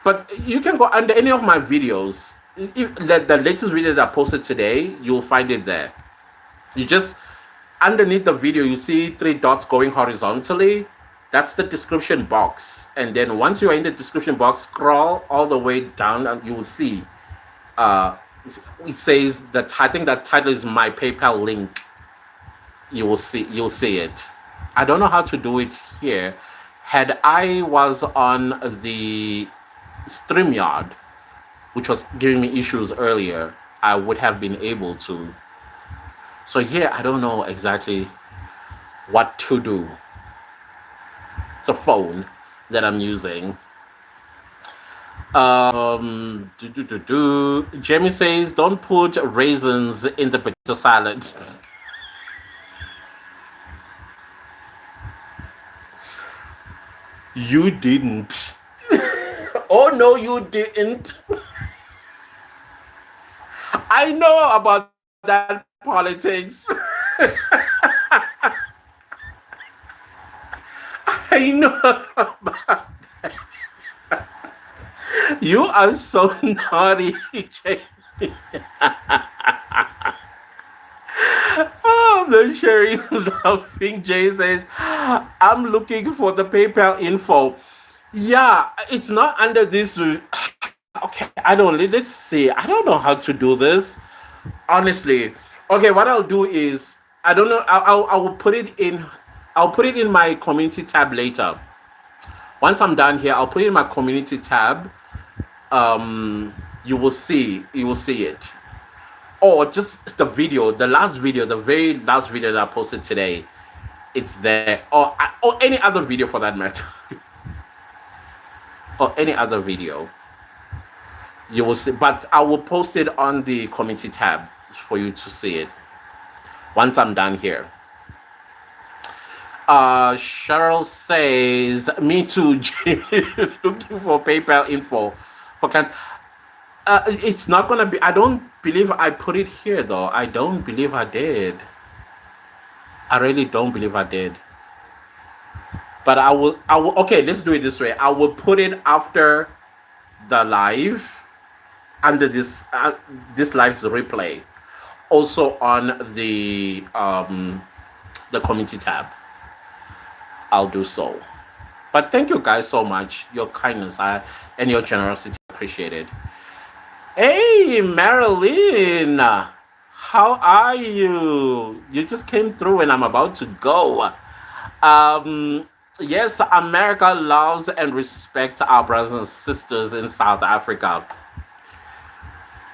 But you can go under any of my videos. The latest video that I posted today, you'll find it there. underneath the video, you see three dots going horizontally. That's the description box. And then once you are in the description box, scroll all the way down and you will see uh, it says that I think that title is my PayPal link. You'll see it. I don't know how to do it here. Had I was on the StreamYard, which was giving me issues earlier, I would have been able to. So here, I don't know exactly what to do. It's a phone that I'm using. Jamie says, don't put raisins in the potato salad. You didn't. Oh no, you didn't. I know about that politics. I know about that. You are so naughty, Jamie. Oh, the Sherry laughing. Jay says, I'm looking for the PayPal info. Yeah, it's not under this. Okay, let's see. I don't know how to do this. Honestly. Okay, what I'll do is, I don't know. I will put it in. I'll put it in my community tab later. Once I'm done here, I'll put it in my community tab. You will see it. Or just the video, the very last video that I posted today. It's there. Or any other video for that matter. Or any other video. You will see. But I will post it on the community tab for you to see it. Once I'm done here. Cheryl says, me too, Jamie, looking for PayPal info for client. It's not gonna be. I don't believe I put it here though. I don't believe I did. I really don't believe I did. But I will. Okay, let's do it this way. I will put it after the live, under this live's replay, also on the community tab. I'll do so. But thank you guys so much. Your kindness and your generosity, appreciated. Hey, Marilyn, how are you? You just came through and I'm about to go. Yes, America loves and respects our brothers and sisters in South Africa.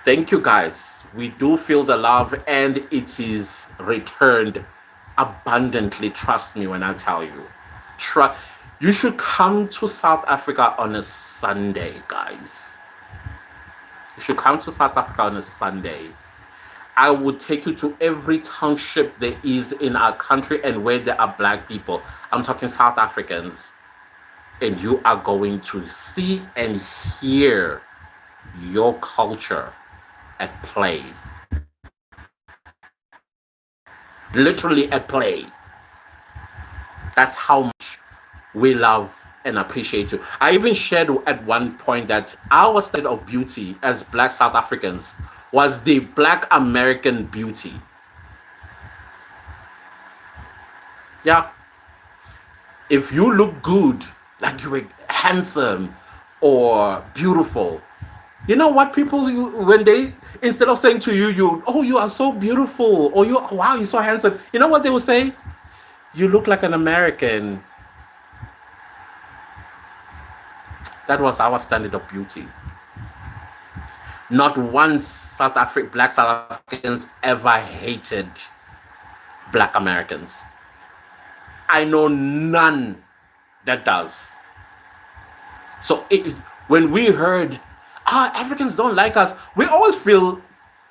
Thank you guys. We do feel the love and it is returned abundantly. Trust me when I tell you. You should come to South Africa on a Sunday, guys. You should come to South Africa on a Sunday. I would take you to every township there is in our country and where there are black people. I'm talking South Africans. And you are going to see and hear your culture at play. Literally at play. That's how much we love and appreciate you. I even shared at one point that our state of beauty as black South Africans was the black American beauty. Yeah. If you look good, like you were handsome or beautiful, you know what people, when they, instead of saying to you, oh, you are so beautiful, or wow, you're so handsome, you know what they will say? You look like an American. That was our standard of beauty. Not once black South Africans ever hated black Americans. I know none that does. So when we heard, Africans don't like us, we always feel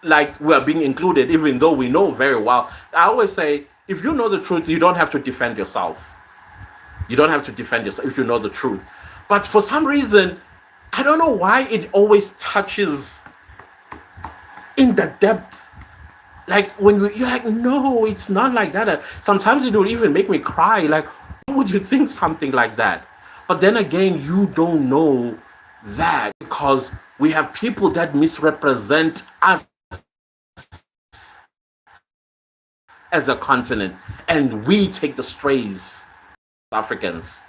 like we're being included, even though we know very well. I always say, if you know the truth, you don't have to defend yourself. You don't have to defend yourself if you know the truth. But for some reason, I don't know why it always touches in the depth. Like when you're like, no, it's not like that. Sometimes it would even make me cry. Like, why would you think something like that? But then again, you don't know that because we have people that misrepresent us as a continent, and we take the strays, Africans.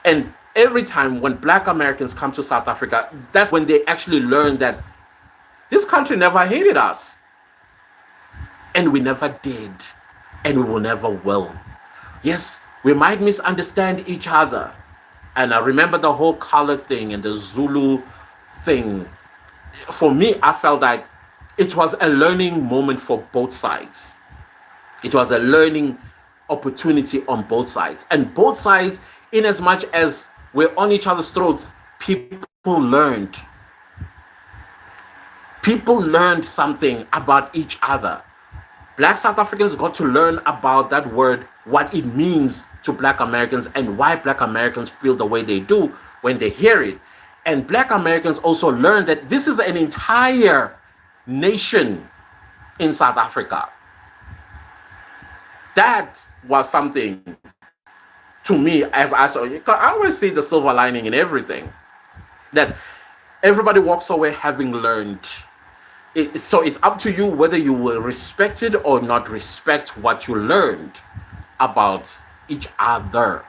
And every time when Black Americans come to South Africa, that's when they actually learn that this country never hated us, and we never did, and we will never will. Yes, we might misunderstand each other. And I remember the whole color thing and the Zulu thing. For me, I felt like it was a learning moment for both sides. It was a learning opportunity on both sides. And both sides, in as much as we're on each other's throats, people learned. People learned something about each other. Black South Africans got to learn about that word, what it means to Black Americans, and why Black Americans feel the way they do when they hear it. And Black Americans also learned that this is an entire nation in South Africa. That was something to me as I saw it. I always see the silver lining in everything. That everybody walks away having learned. So it's up to you whether you will respect it or not respect what you learned about each other.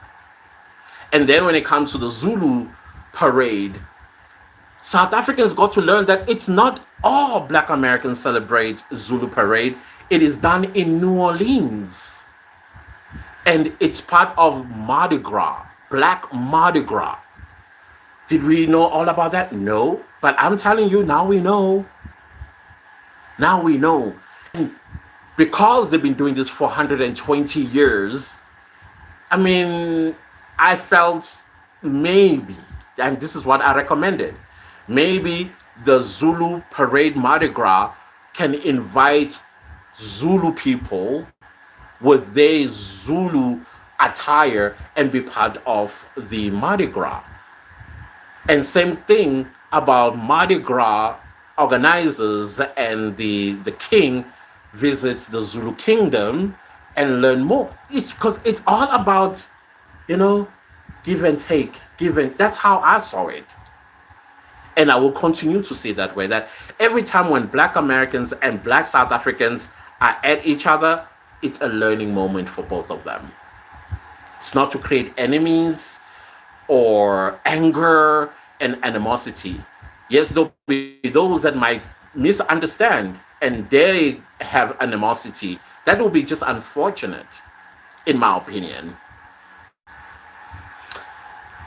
And then when it comes to the Zulu parade, South Africans got to learn that it's not all Black Americans celebrate Zulu parade. It is done in New Orleans. And it's part of Mardi Gras, Black Mardi Gras. Did we know all about that? No. But I'm telling you, now we know. Now we know. And because they've been doing this for 120 years, I mean, I felt maybe, and this is what I recommended, maybe the Zulu Parade Mardi Gras can invite Zulu people with their Zulu attire and be part of the Mardi Gras. And same thing about Mardi Gras organizers, and the king visits the Zulu kingdom and learn more. It's because it's all about, give and take, that's how I saw it. And I will continue to see that way, that every time when Black Americans and Black South Africans are at each other, it's a learning moment for both of them. It's not to create enemies or anger and animosity. Yes, there'll be those that might misunderstand and they have animosity. That will be just unfortunate, in my opinion.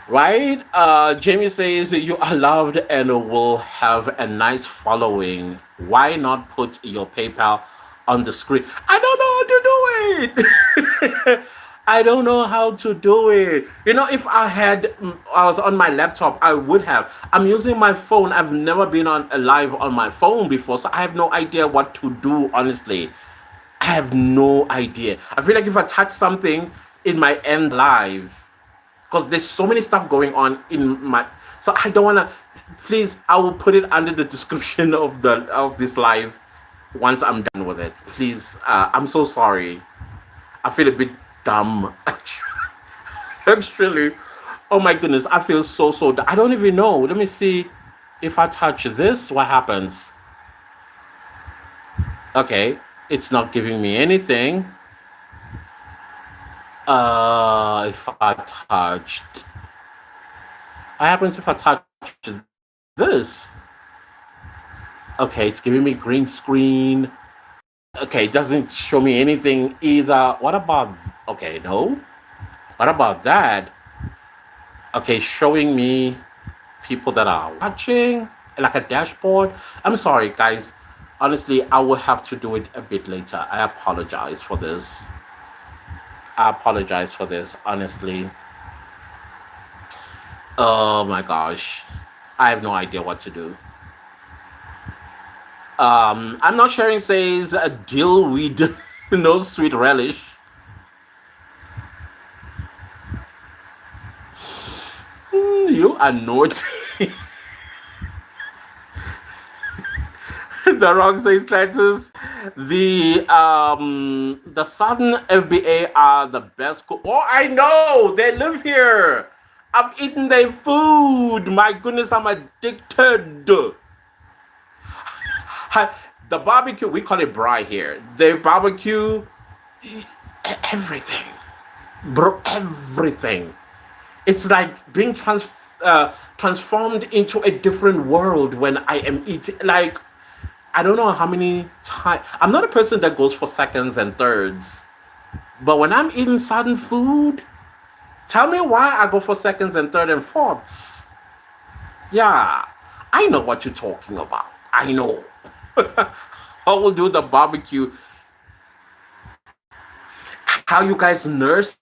Right? Jamie says you are loved and will have a nice following. Why not put your PayPal on the screen? I don't know how to do it. I don't know how to do it. If I was on my laptop, I would have. I'm using my phone. I've never been on live on my phone before, so I have no idea what to do, honestly. I have no idea. I feel like if I touch something, it might end live. Because there's so many stuff going on in my... So I don't want to... Please, I will put it under the description of this live once I'm done with it. Please, I'm so sorry. I feel a bit dumb, actually. Oh my goodness, I feel so dumb. I don't even know. Let me see if I touch this, what happens? Okay, it's not giving me anything. If I touched... What happens if I touch this? Okay, it's giving me green screen. Okay, it doesn't show me anything either. What about... Okay, no. What about that? Okay, showing me people that are watching, like a dashboard. I'm sorry, guys. Honestly, I will have to do it a bit later. I apologize for this. Honestly. Oh my gosh. I have no idea what to do. I'm not sharing says a deal with no sweet relish. You are naughty. The wrong says Cletus. The Southern FBA are the best cook. Oh, I know. They live here. I've eaten their food. My goodness, I'm addicted. The barbecue, we call it braai here. The barbecue, Everything, bro, everything. It's like being transformed into a different world when I am eating. Like, I don't know how many times. I'm not a person that goes for seconds and thirds, but when I'm eating certain food, tell me why I go for seconds and third and fourths. Yeah, I know what you're talking about. I know. I will do the barbecue. How you guys nurse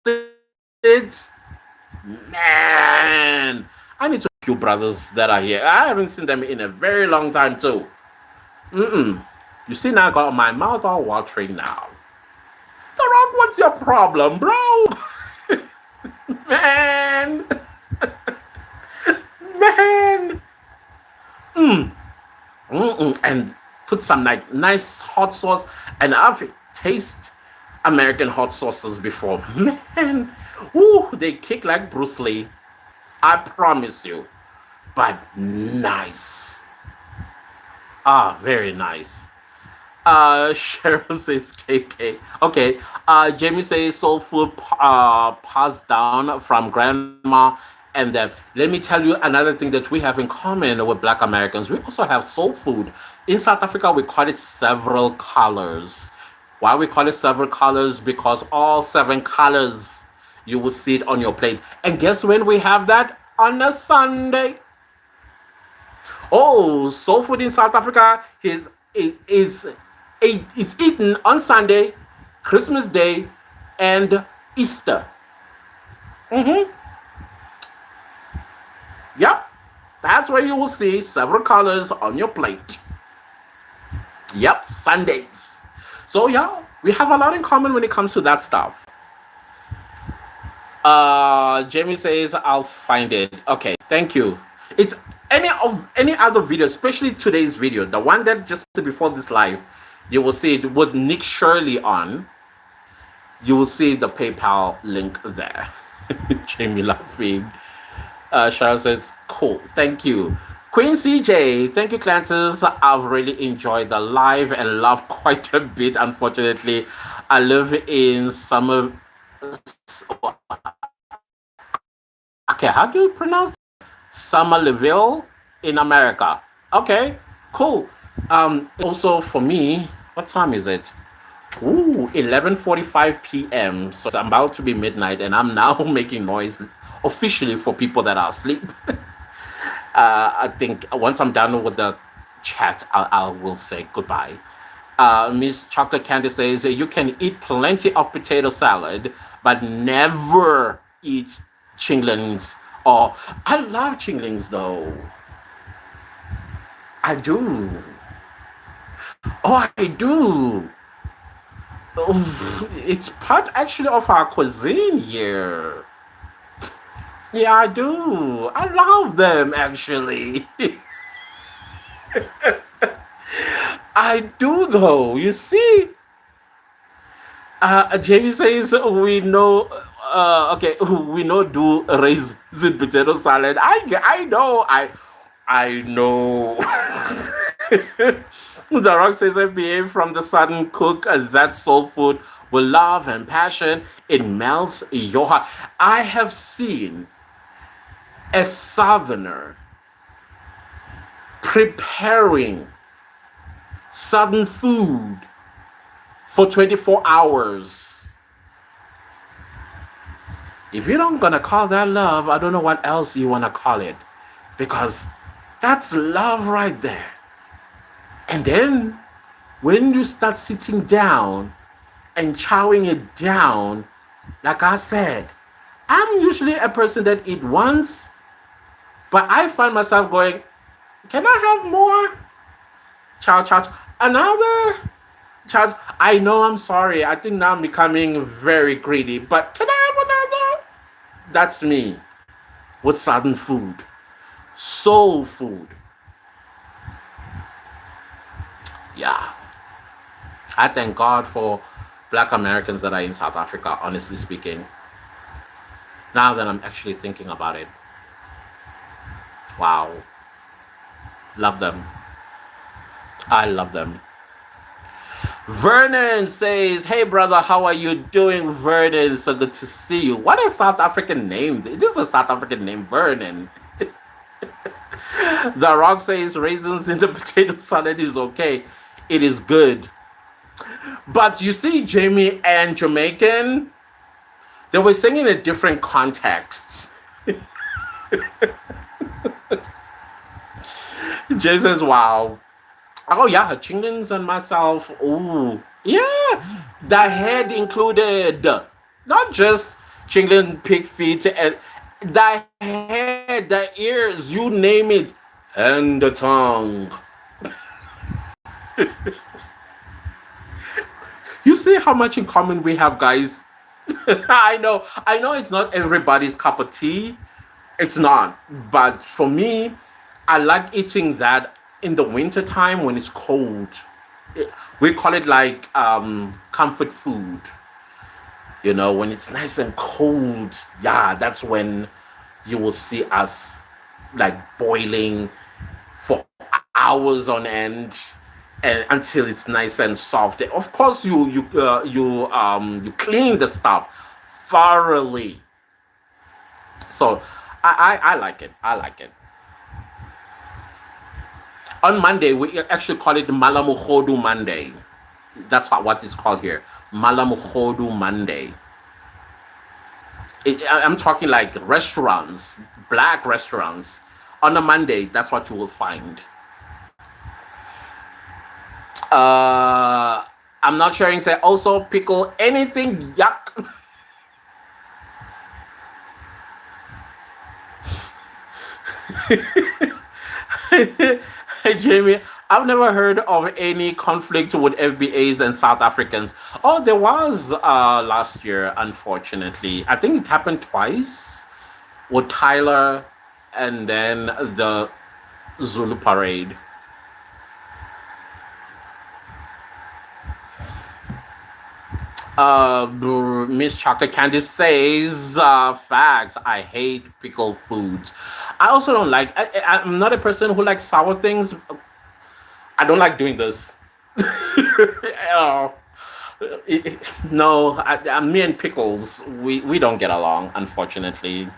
it? Man, I need to few brothers that are here. I haven't seen them in a very long time too. Mm-mm. You see now I got my mouth all watering now. The Rock, what's your problem, bro? Man, man. And put some like nice hot sauce. And I've tasted American hot sauces before. Man, woo, they kick like Bruce Lee. I promise you. But nice. Ah, very nice. Cheryl says KK. Okay. Jamie says soul food passed down from grandma. And then let me tell you another thing that we have in common with Black Americans. We also have soul food. In South Africa, we call it several colors. Why we call it several colors? Because all seven colors you will see it on your plate. And guess when we have that? On a Sunday. Oh, soul food in South Africa is eaten on Sunday, Christmas Day, and Easter. Mm-hmm. Yep, that's where you will see several colors on your plate. Yep, Sundays. So yeah, we have a lot in common when it comes to that stuff. Jamie says I'll find it. Okay, thank you. It's any other video, especially today's video, the one that just before this live, you will see it with Nick Shirley on. You will see the PayPal link there. Jamie laughing. Sharon says, cool, thank you. Queen CJ, thank you, Clantis. I've really enjoyed the live and laughed quite a bit. Unfortunately, I live in summer. Okay, how do you pronounce Somerville in America? Okay, cool. Also for me, what time is it? Ooh, 11:45 p.m. So it's about to be midnight, and I'm now making noise officially for people that are asleep. I think once I'm done with the chat, I will say goodbye. Miss Chocolate Candy says you can eat plenty of potato salad, but never eat chinglings. Or I love chinglings though. I do. Oh, I do. It's part actually of our cuisine here. Yeah, I do. I love them actually. I do though. You see, Jamie says we know. Okay, we know do raisin potato salad. I know. I know. The Rock says FBA from the Southern cook that soul food with love and passion. It melts your heart. I have seen a Southerner preparing Southern food for 24 hours. If you don't gonna call that love, I don't know what else you wanna call it. Because that's love right there. And then when you start sitting down and chowing it down, like I said, I'm usually a person that eat once, but I find myself going, can I have more? Chow, chow, chow. Another? Chow. I know, I'm sorry. I think now I'm becoming very greedy, but can I have another? That's me with Southern food, soul food. Yeah. I thank God for Black Americans that are in South Africa, honestly speaking. Now that I'm actually thinking about it. Wow. Love them. I love them. Vernon says, "Hey brother, how are you doing, Vernon? So good to see you. What a South African name! This is a South African name, Vernon." The Rock says, "Raisins in the potato salad is okay. It is good." But you see, Jamie and Jamaican, they were singing in different contexts. Jay says, "Wow." Oh yeah, Chinglins and myself. Ooh, yeah. The head included, not just Chinglin, pig feet, and the head, the ears, you name it, and the tongue. You see how much in common we have, guys. I know it's not everybody's cup of tea. It's not. But for me, I like eating that in the winter time when it's cold. We call it like comfort food. You know, when it's nice and cold, yeah, that's when you will see us like boiling for hours on end and until it's nice and soft. Of course, you clean the stuff thoroughly. So I like it. I like it. On Monday, we actually call it Malamuchodu Monday. That's what it's called here. Malamuchodu Monday. I'm talking like restaurants, black restaurants. On a Monday, that's what you will find. I'm not sharing. Say also pickle anything. Yuck. Hey Jamie, I've never heard of any conflict with FBAs and South Africans. Oh, there was last year, unfortunately. I think it happened twice with Tyler and then the Zulu parade. Miss Chocolate Candy says, facts. I hate pickled foods. I also don't like. I'm not a person who likes sour things. I don't like doing this. Oh, no, me and pickles, we don't get along, unfortunately.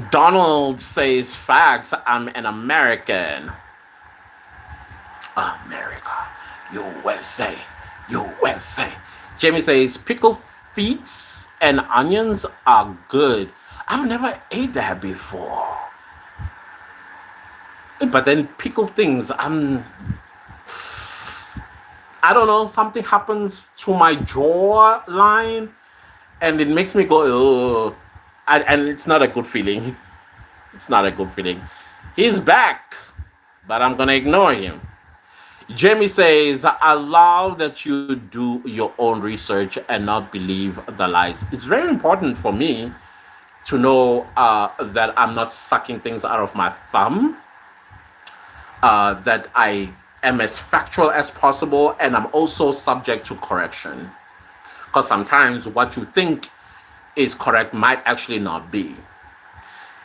Donald says, facts. I'm an American. America, USA, USA. Jamie says, pickle feet and onions are good. I've never ate that before. But then pickle things, I don't know, something happens to my jaw line and it makes me go, ugh. And it's not a good feeling. It's not a good feeling. He's back, but I'm gonna ignore him. Jamie says, I love that you do your own research and not believe the lies. It's very important for me to know that I'm not sucking things out of my thumb, that I am as factual as possible, and I'm also subject to correction. Because sometimes what you think is correct might actually not be.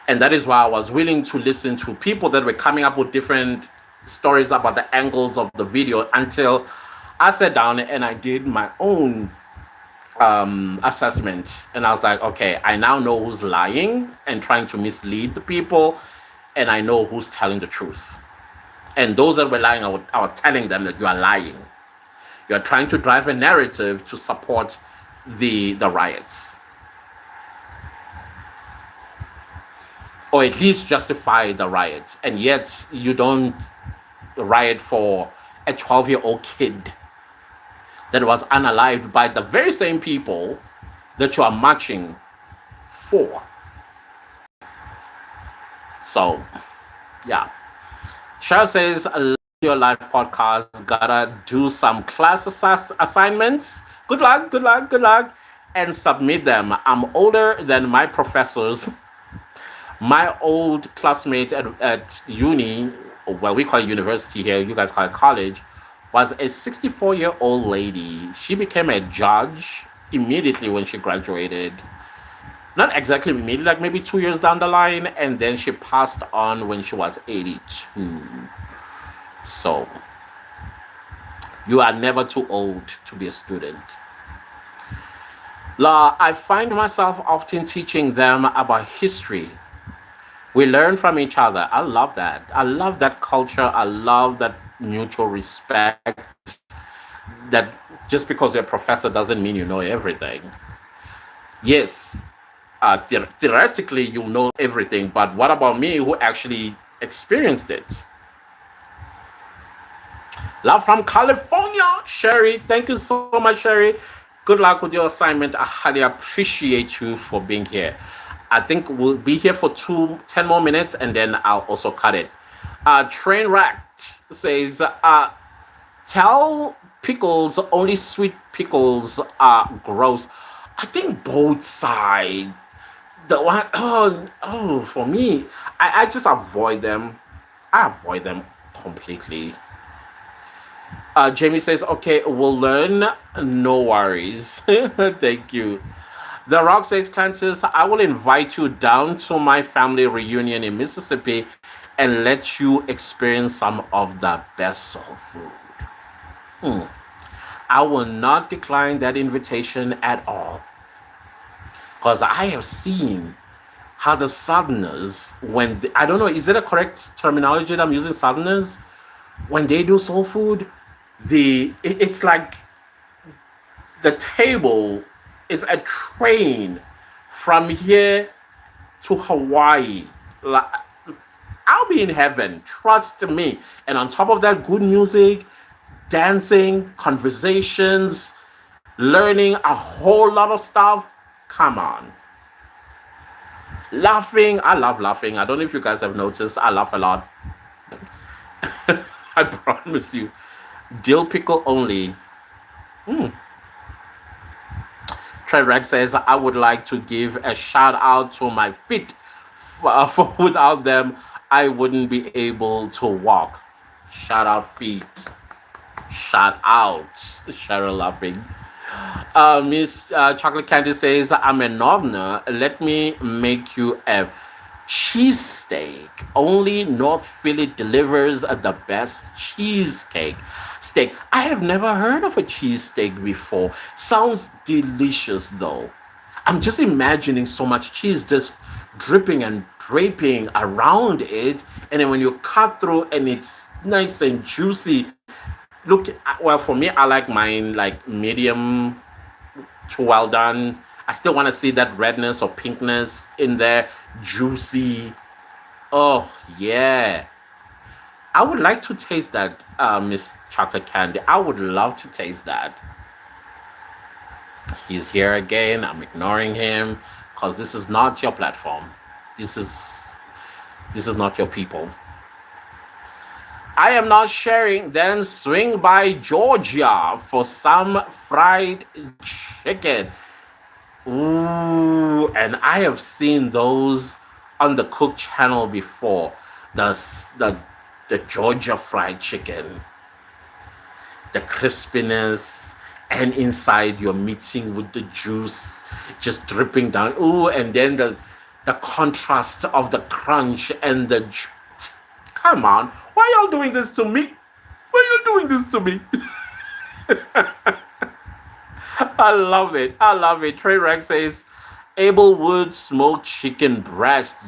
And that is why I was willing to listen to people that were coming up with different stories about the angles of the video until I sat down and I did my own assessment. And I was like, okay, I now know who's lying and trying to mislead the people, and I know who's telling the truth. And those that were lying, I was telling them that you are lying. You are trying to drive a narrative to support the riots, or at least justify the riots, and yet you don't riot for a 12-year-old kid that was unalived by the very same people that you are marching for. So, yeah. Cheryl says, I love your live podcast. Gotta do some class assignments. Good luck, good luck, good luck. And submit them. I'm older than my professors. My old classmate at uni, well, we call it university here, you guys call it college, was a 64-year-old lady. She became a judge immediately when she graduated. Not exactly immediately, like maybe 2 years down the line, and then she passed on when she was 82. So, You are never too old to be a student. La, I find myself often teaching them about history. We learn from each other. I love that. I love that culture. I love that mutual respect. That just because you're a professor doesn't mean you know everything. Yes, theoretically you know everything, but what about me who actually experienced it? Love from California, Sherry. Thank you so much, Sherry. Good luck with your assignment. I highly appreciate you for being here. I think we'll be here for 10 more minutes and then I'll also cut it. Trainwreck says, tell pickles only sweet pickles are gross. I think both sides. The one, for me, I just avoid them. I avoid them completely. Jamie says, okay, we'll learn. No worries. Thank you. The Rock says, Clancis, I will invite you down to my family reunion in Mississippi and let you experience some of the best soul food. Hmm. I will not decline that invitation at all because I have seen how the Southerners, I don't know, is it a correct terminology that I'm using, Southerners? When they do soul food, it's like the table is a train from here to Hawaii. Like, I'll be in heaven, trust me. And on top of that, good music, dancing, conversations, learning a whole lot of stuff. Come on. Laughing. I love laughing. I don't know if you guys have noticed. I laugh a lot. I promise you. Dill pickle only. Trevor says, I would like to give a shout out to my feet. For without them, I wouldn't be able to walk. Shout out feet. Shout out. Cheryl laughing. Miss Chocolate Candy says, I'm a northerner. Let me make you a cheesesteak. Only North Philly delivers the best cheesecake. Steak. I have never heard of a cheesesteak before. Sounds delicious though. I'm just imagining so much cheese just dripping and draping around it. And then when you cut through and it's nice and juicy. Look, well, for me, I like mine like medium to well done. I still want to see that redness or pinkness in there, juicy. Oh, yeah. I would like to taste that, Miss Chocolate Candy. I would love to taste that. He's here again. I'm ignoring him because this is not your platform. This is not your people. I am not sharing. Then swing by Georgia for some fried chicken. Ooh, and I have seen those on the Cook channel before. The Georgia fried chicken, the crispiness, and inside you're mixing with the juice, just dripping down. Ooh, and then the contrast of the crunch and the. Come on, why y'all doing this to me? Why you doing this to me? I love it. I love it. Trey Rex says, Ablewood smoked chicken breast.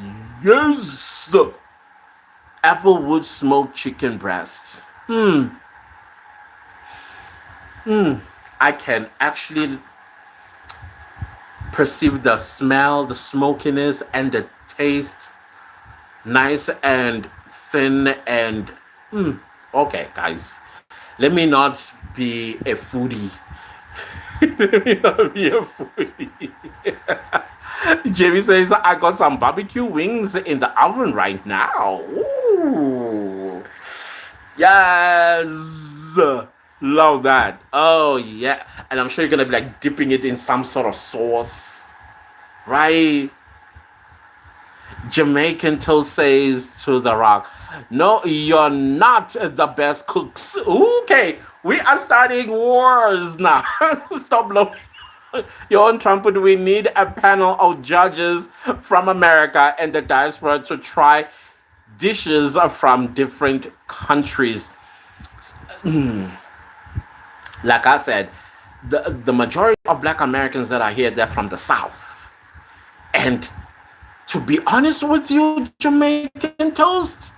Yes. Applewood smoked chicken breast. I can actually perceive the smell, the smokiness, and the taste. Nice and thin and okay, guys. Let me not be a foodie. Let me not be a foodie. Jamie says, I got some barbecue wings in the oven right now. Ooh. Yes. Love that. Oh, yeah. And I'm sure you're going to be like dipping it in some sort of sauce. Right? Jamaican Toast says to The Rock, no, you're not the best cooks. Okay. We are starting wars now. Stop blowing your own trumpet. We need a panel of judges from America and the diaspora to try dishes from different countries. Like I said, the majority of Black Americans that are here, they're from the South. And to be honest with you, Jamaican toast.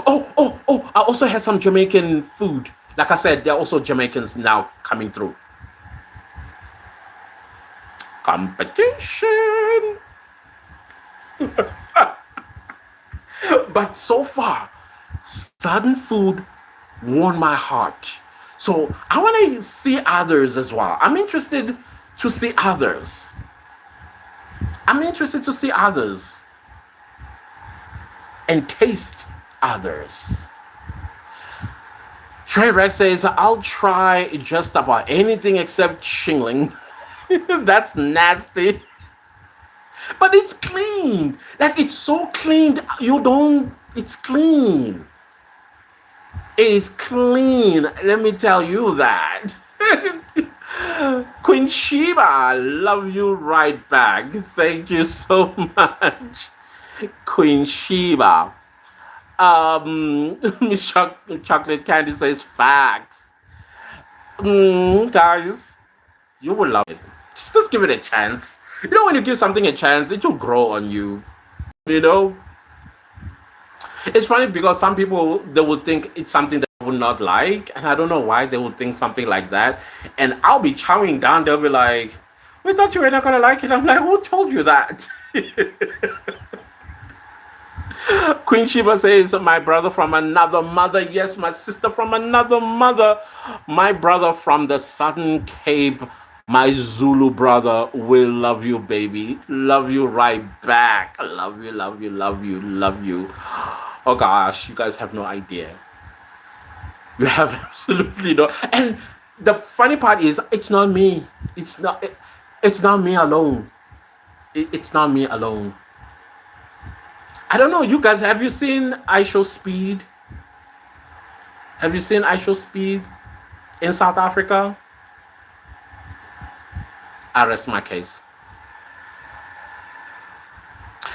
I also had some Jamaican food. Like I said, there are also Jamaicans now coming through. Competition. But so far, Southern food won my heart. So I want to see others as well. I'm interested to see others. I'm interested to see others and taste others. Trey Rex says, I'll try just about anything except shingling. That's nasty. But it's clean. Like it's so clean. It's clean. It is clean. Let me tell you that. Queen Sheba, I love you right back. Thank you so much. Queen Sheba. Miss Chocolate Candy says facts. Guys, you will love it. Just give it a chance. You know, when you give something a chance, it will grow on you. You know, it's funny because some people they would think it's something that I would not like, and I don't know why they would think something like that. And I'll be chowing down. They'll be like, "We thought you were not gonna like it." I'm like, "Who told you that?" Queen Sheba says, my brother from another mother. Yes, my sister from another mother. My brother from the Southern Cape. My Zulu brother will love you, baby. Love you right back. Love you, love you, love you, love you. Oh gosh, you guys have no idea. You have absolutely no. And the funny part is, it's not me. It's not me alone. It's not me alone. I don't know. You guys, have you seen I Show Speed? Have you seen I Show Speed in South Africa? I rest my case.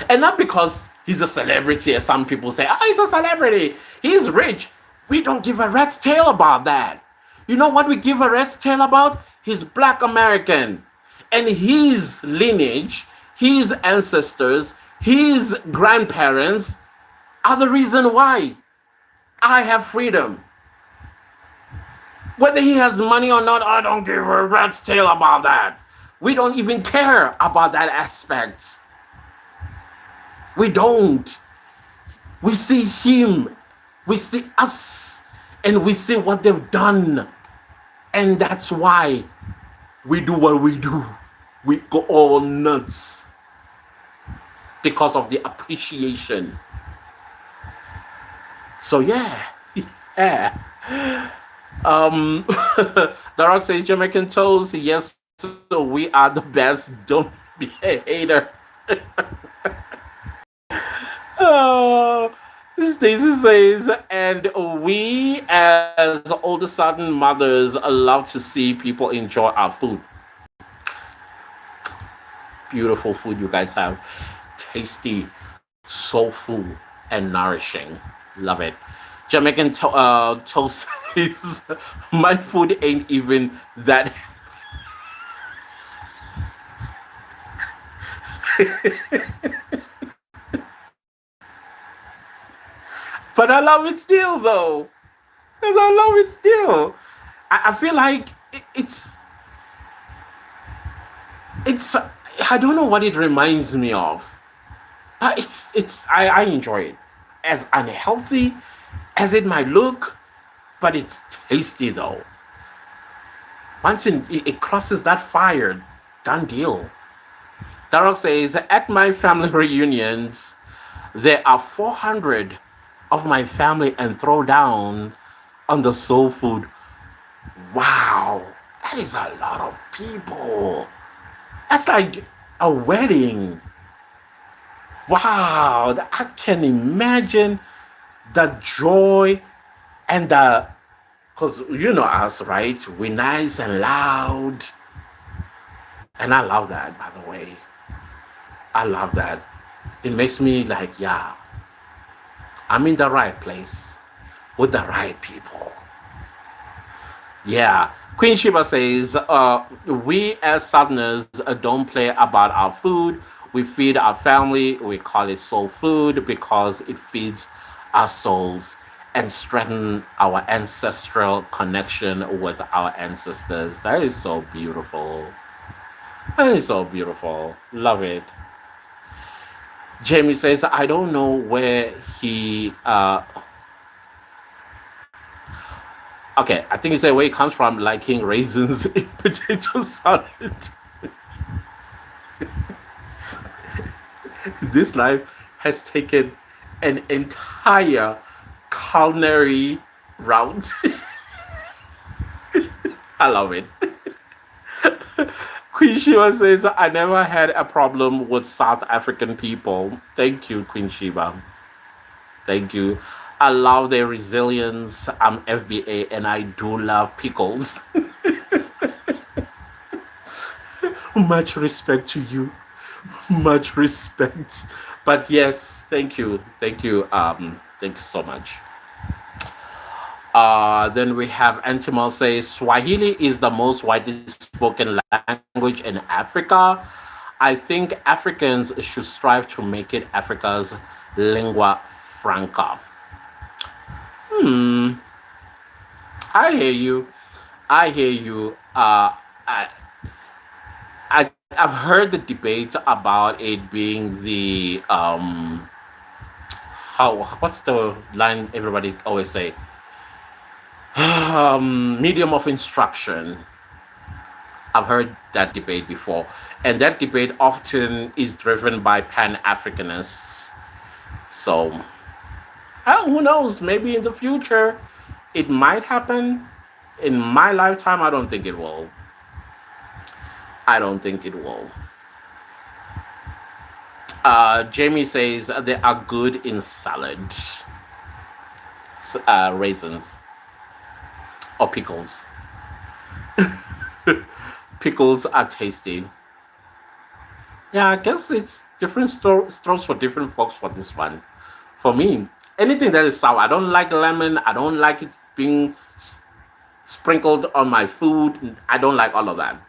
And not because he's a celebrity, as some people say, he's a celebrity, he's rich. We don't give a rat's tail about that. You know what we give a rat's tail about? He's Black American. And his lineage, his ancestors, his grandparents are the reason why I have freedom. Whether he has money or not, I don't give a rat's tail about that. We don't even care about that aspect. We don't. We see him, we see us, and we see what they've done. And that's why we do what we do. We go all nuts because of the appreciation. So yeah. The Rock says Jamaican toast. Yes, so we are the best. Don't be a hater. Oh, Stacy says, and we as older Southern mothers love to see people enjoy our food. Beautiful food you guys have. Tasty, soulful, and nourishing. Love it. Jamaican toast says, my food ain't even that. But I love it still, though. Because I love it still. I feel like it's I don't know what it reminds me of. I enjoy it. As unhealthy as it might look, but it's tasty though. Once it crosses that fire, done deal. Darok says, at my family reunions, there are 400 of my family and throw down on the soul food. Wow, that is a lot of people. That's like a wedding. Wow, I can imagine the joy and because you know us, right? We're nice and loud. And I love that, by the way. I love that. It makes me like, yeah, I'm in the right place with the right people. Yeah. Queen Shiva says, we as Southerners don't play about our food. We feed our family. We call it soul food because it feeds our souls and strengthen our ancestral connection with our ancestors. That is so beautiful. That is so beautiful. Love it. Jamie says, I don't know where he okay, I think he said where he comes from liking raisins in potato salad. This life has taken an entire culinary route. I love it. Queen Shiva says, I never had a problem with South African people. Thank you, Queen Shiva. Thank you. I love their resilience. I'm FBA and I do love pickles. Much respect to you. Much respect. But yes, thank you. Thank you. Thank you so much. Then we have Antimal says Swahili is the most widely spoken language in Africa. I think Africans should strive to make it Africa's lingua franca. Hmm, I hear you. I hear you. I've heard the debate about it being the how what's the line everybody always say medium of instruction. I've heard that debate before, and that debate often is driven by Pan Africanists. So, who knows? Maybe in the future, it might happen. In my lifetime, I don't think it will. I don't think it will. Jamie says they are good in salad, raisins or pickles. Pickles are tasty. Yeah, I guess it's different strokes for different folks for this one. For me, anything that is sour, I don't like lemon. I don't like it being sprinkled on my food. I don't like all of that.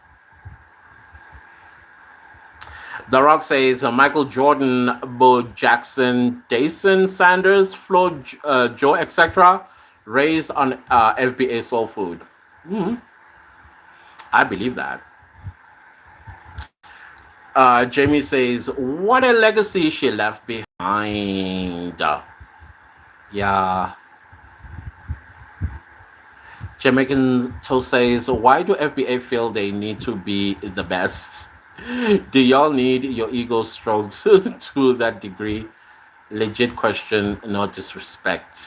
The Rock says Michael Jordan, Bo Jackson, Dyson Sanders, Flo, Joe, etc. Raised on FBA soul food. I believe that. Jamie says, what a legacy she left behind. Yeah. Jamaican Toast says, why do FBA feel they need to be the best? Do y'all need your ego strokes to that degree? Legit question, no disrespect.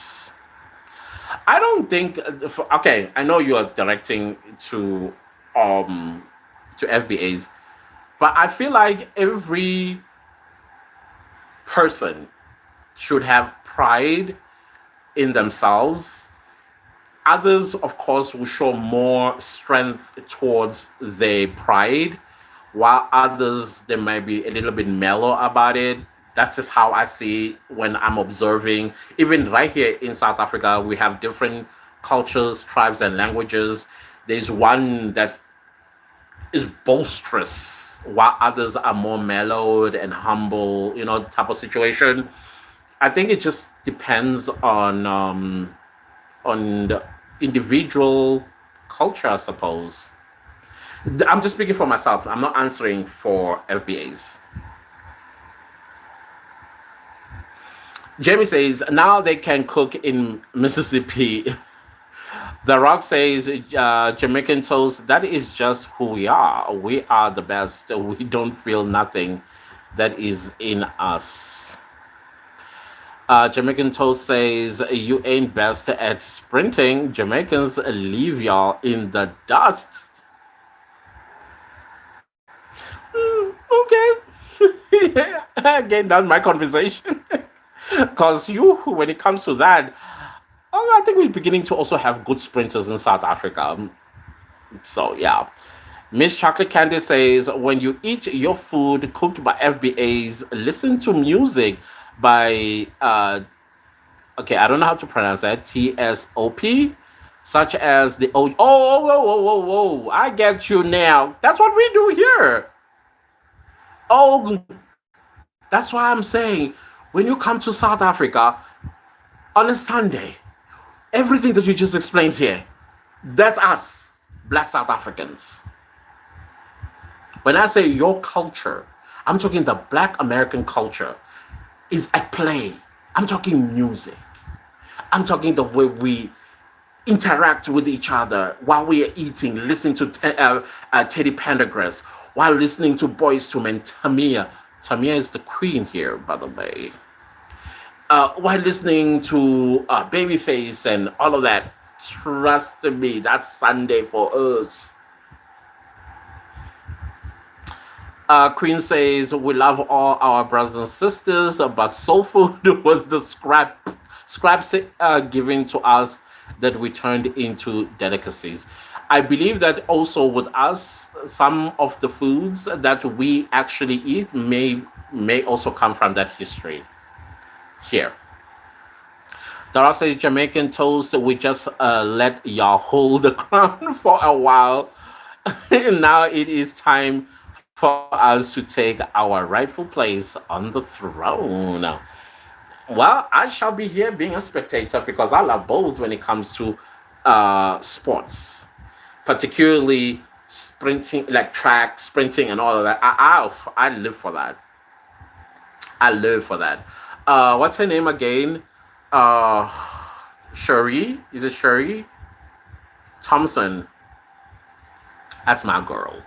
I don't think. Okay, I know you are directing um to FBAs, but I feel like every person should have pride in themselves. Others, of course, will show more strength towards their pride, while others they might be a little bit mellow about it. That's just how I see it when I'm observing. Even right here in South Africa, we have different cultures, tribes, and languages. There's one that is boisterous, while others are more mellowed and humble, type of situation. I think it just depends on the individual culture, I suppose. I'm just speaking for myself. I'm not answering for FBAs. Jamie says now they can cook in Mississippi. The Rock says Jamaican toast. That is just who we are. We are the best. We don't feel nothing that is in us. Jamaican Toast says, you ain't best at sprinting. Jamaicans leave y'all in the dust. Okay. Again, that's my conversation. Because when it comes to that, I think we're beginning to also have good sprinters in South Africa. So, yeah. Miss Chocolate Candy says, when you eat your food cooked by FBAs, listen to music by okay, I don't know how to pronounce that. TSOP. such as the whoa, I get you now. That's what we do here. Oh, that's why I'm saying when you come to South Africa on a Sunday, everything that you just explained here, that's us, Black South Africans. When I say your culture, I'm talking the Black American culture is at play. I'm talking music. I'm talking the way we interact with each other while we are eating, listening to Teddy Pendergrass, while listening to Boys to Men, Tamia. Tamia is the queen here, by the way. While listening to Babyface and all of that. Trust me, that's Sunday for us. Queen says we love all our brothers and sisters, but soul food was the scraps given to us that we turned into delicacies. I believe that also with us, some of the foods that we actually eat may also come from that history here. The Rock says Jamaican toast. We just let y'all hold the crown for a while. Now it is time for us to take our rightful place on the throne. Well, I shall be here being a spectator because I love both when it comes to sports, particularly sprinting, like track sprinting and all of that. I live for that. I live for that. What's her name again? Uh, Sherry? Is it Sherry Thompson? That's my girl.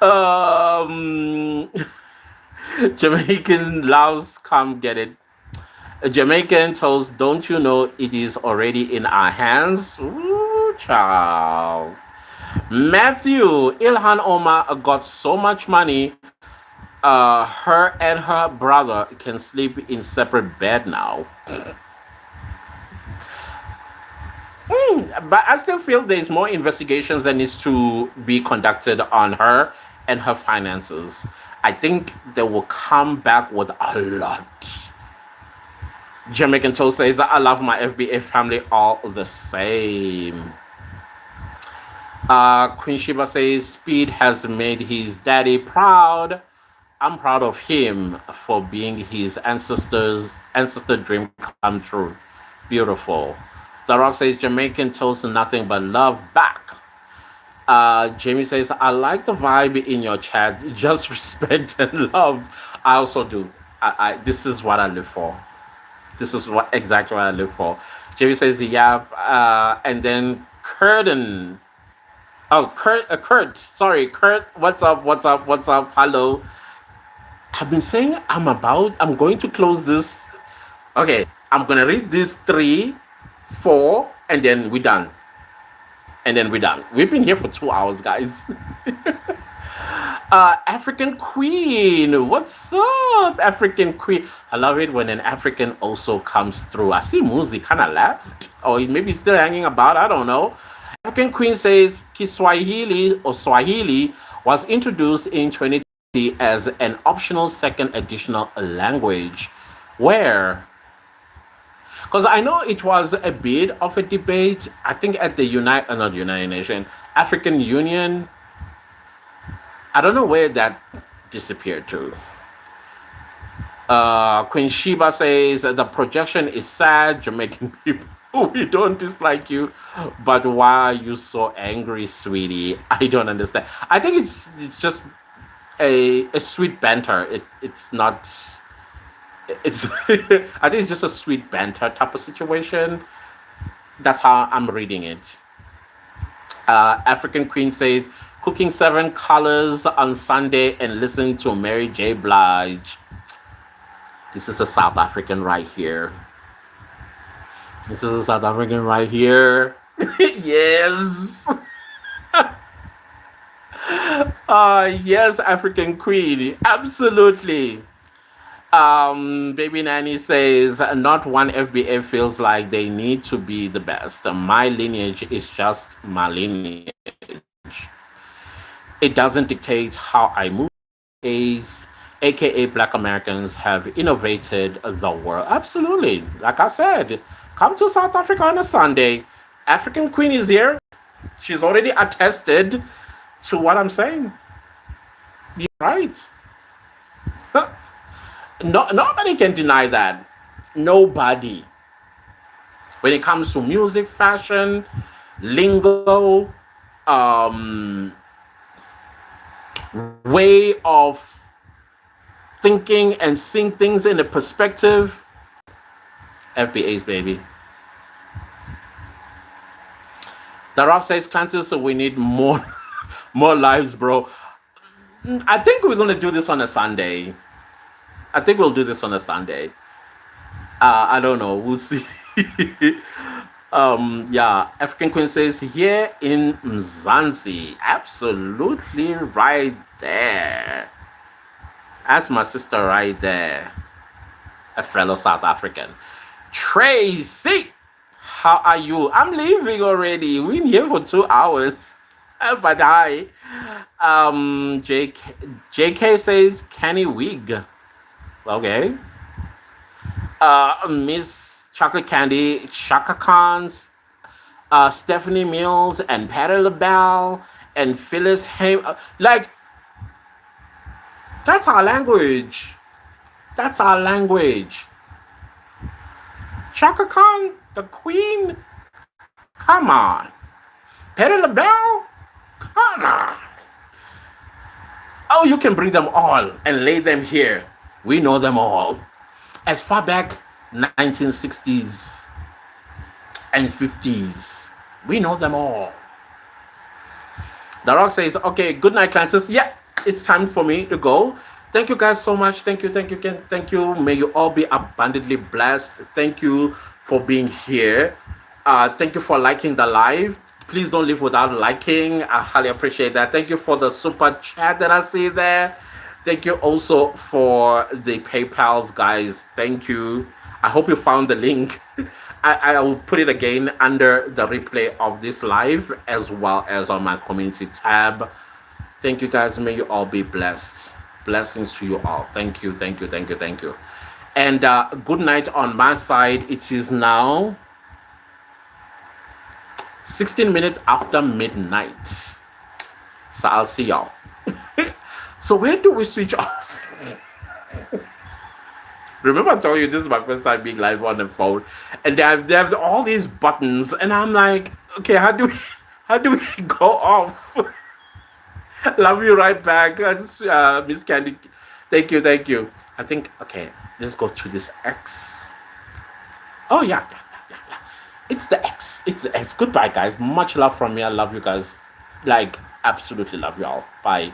Um, Jamaican loves come get it. Jamaican toast, don't you know it is already in our hands? Ooh, child. Matthew, Ilhan Omar got so much money, her and her brother can sleep in separate bed now. But I still feel there's more investigations that needs to be conducted on her and her finances. I think they will come back with a lot. Jamaican Toast says, I love my FBA family all the same. Queen Shiba says, Speed has made his daddy proud. I'm proud of him for being his ancestor dream come true. Beautiful. The Rock says, Jamaican Toast, nothing but love back. Jamie says, I like the vibe in your chat. Just respect and love. I also do. This is what I live for. This is what exactly what I live for. Jamie says, yeah. And then Curtin. Oh, Kurt. Sorry, Kurt. What's up? What's up? What's up? Hello. I've been saying I'm going to close this. Okay, I'm gonna read these three, four, and then we're done. And then we're done. We've been here for 2 hours, guys. African Queen. What's up, African Queen? I love it when an African also comes through. I see Muzi kind of left. Or maybe still hanging about. I don't know. African Queen says Kiswahili or Swahili was introduced in 2020 as an optional second additional language. Where? Because I know it was a bit of a debate. I think at the not United Nation, African Union. I don't know where that disappeared to. Queen Sheba says the projection is sad. Jamaican people, we don't dislike you, but why are you so angry, sweetie? I don't understand. I think it's just a sweet banter. It's not. It's I think it's just a sweet banter type of situation. That's how I'm reading it. African Queen says cooking 7 colors on Sunday and listen to Mary J. Blige. This is a South African right here. This is a South African right here. Yes. Yes, African Queen. Absolutely. Baby Nanny says, not one FBA feels like they need to be the best. My lineage is just my lineage. It doesn't dictate how I move. Is aka Black Americans, have innovated the world. Absolutely. Like I said, come to South Africa on a Sunday. African Queen is here. She's already attested to what I'm saying. You're right. No, nobody can deny that. Nobody. When it comes to music, fashion, lingo, um, way of thinking and seeing things in a perspective, FBA's baby. The Rock says, Clancy, so we need more more lives, bro. I think we're gonna do this on a Sunday. I think we'll do this on a Sunday. I don't know. We'll see. Yeah, African Queen says here in Mzansi. Absolutely right there. That's my sister right there. A fellow South African. Tracy, how are you? I'm leaving already. We're here for 2 hours. But hi. JK says Kenny Wig. Okay. Miss Chocolate Candy, Shaka Khan, Stephanie Mills, and Patty LaBelle, and Phyllis Hay. Like, that's our language. That's our language. Shaka Khan, the Queen. Come on. Patty LaBelle. Come on. Oh, you can bring them all and lay them here. We know them all. As far back 1960s and 50s. We know them all. The Rock says, okay, good night, Clancis. Yeah, it's time for me to go. Thank you guys so much. Thank you. Thank you. May you all be abundantly blessed. Thank you for being here. Thank you for liking the live. Please don't leave without liking. I highly appreciate that. Thank you for the super chat that I see there. Thank you also for the PayPals, guys. Thank you. I hope you found the link. I'll put it again under the replay of this live as well as on my community tab. Thank you, guys. May you all be blessed. Blessings to you all. Thank you. And good night on my side. It is now 16 minutes after midnight. So I'll see y'all. So where do we switch off? Remember I told you this is my first time being live on the phone, and they have all these buttons, and I'm like, okay, how do we go off? Love you right back, Miss Candy. Thank you. I think, okay, let's go to this X. Oh yeah. It's the X. Goodbye, guys. Much love from me. I love you guys. Like, absolutely love you all. Bye.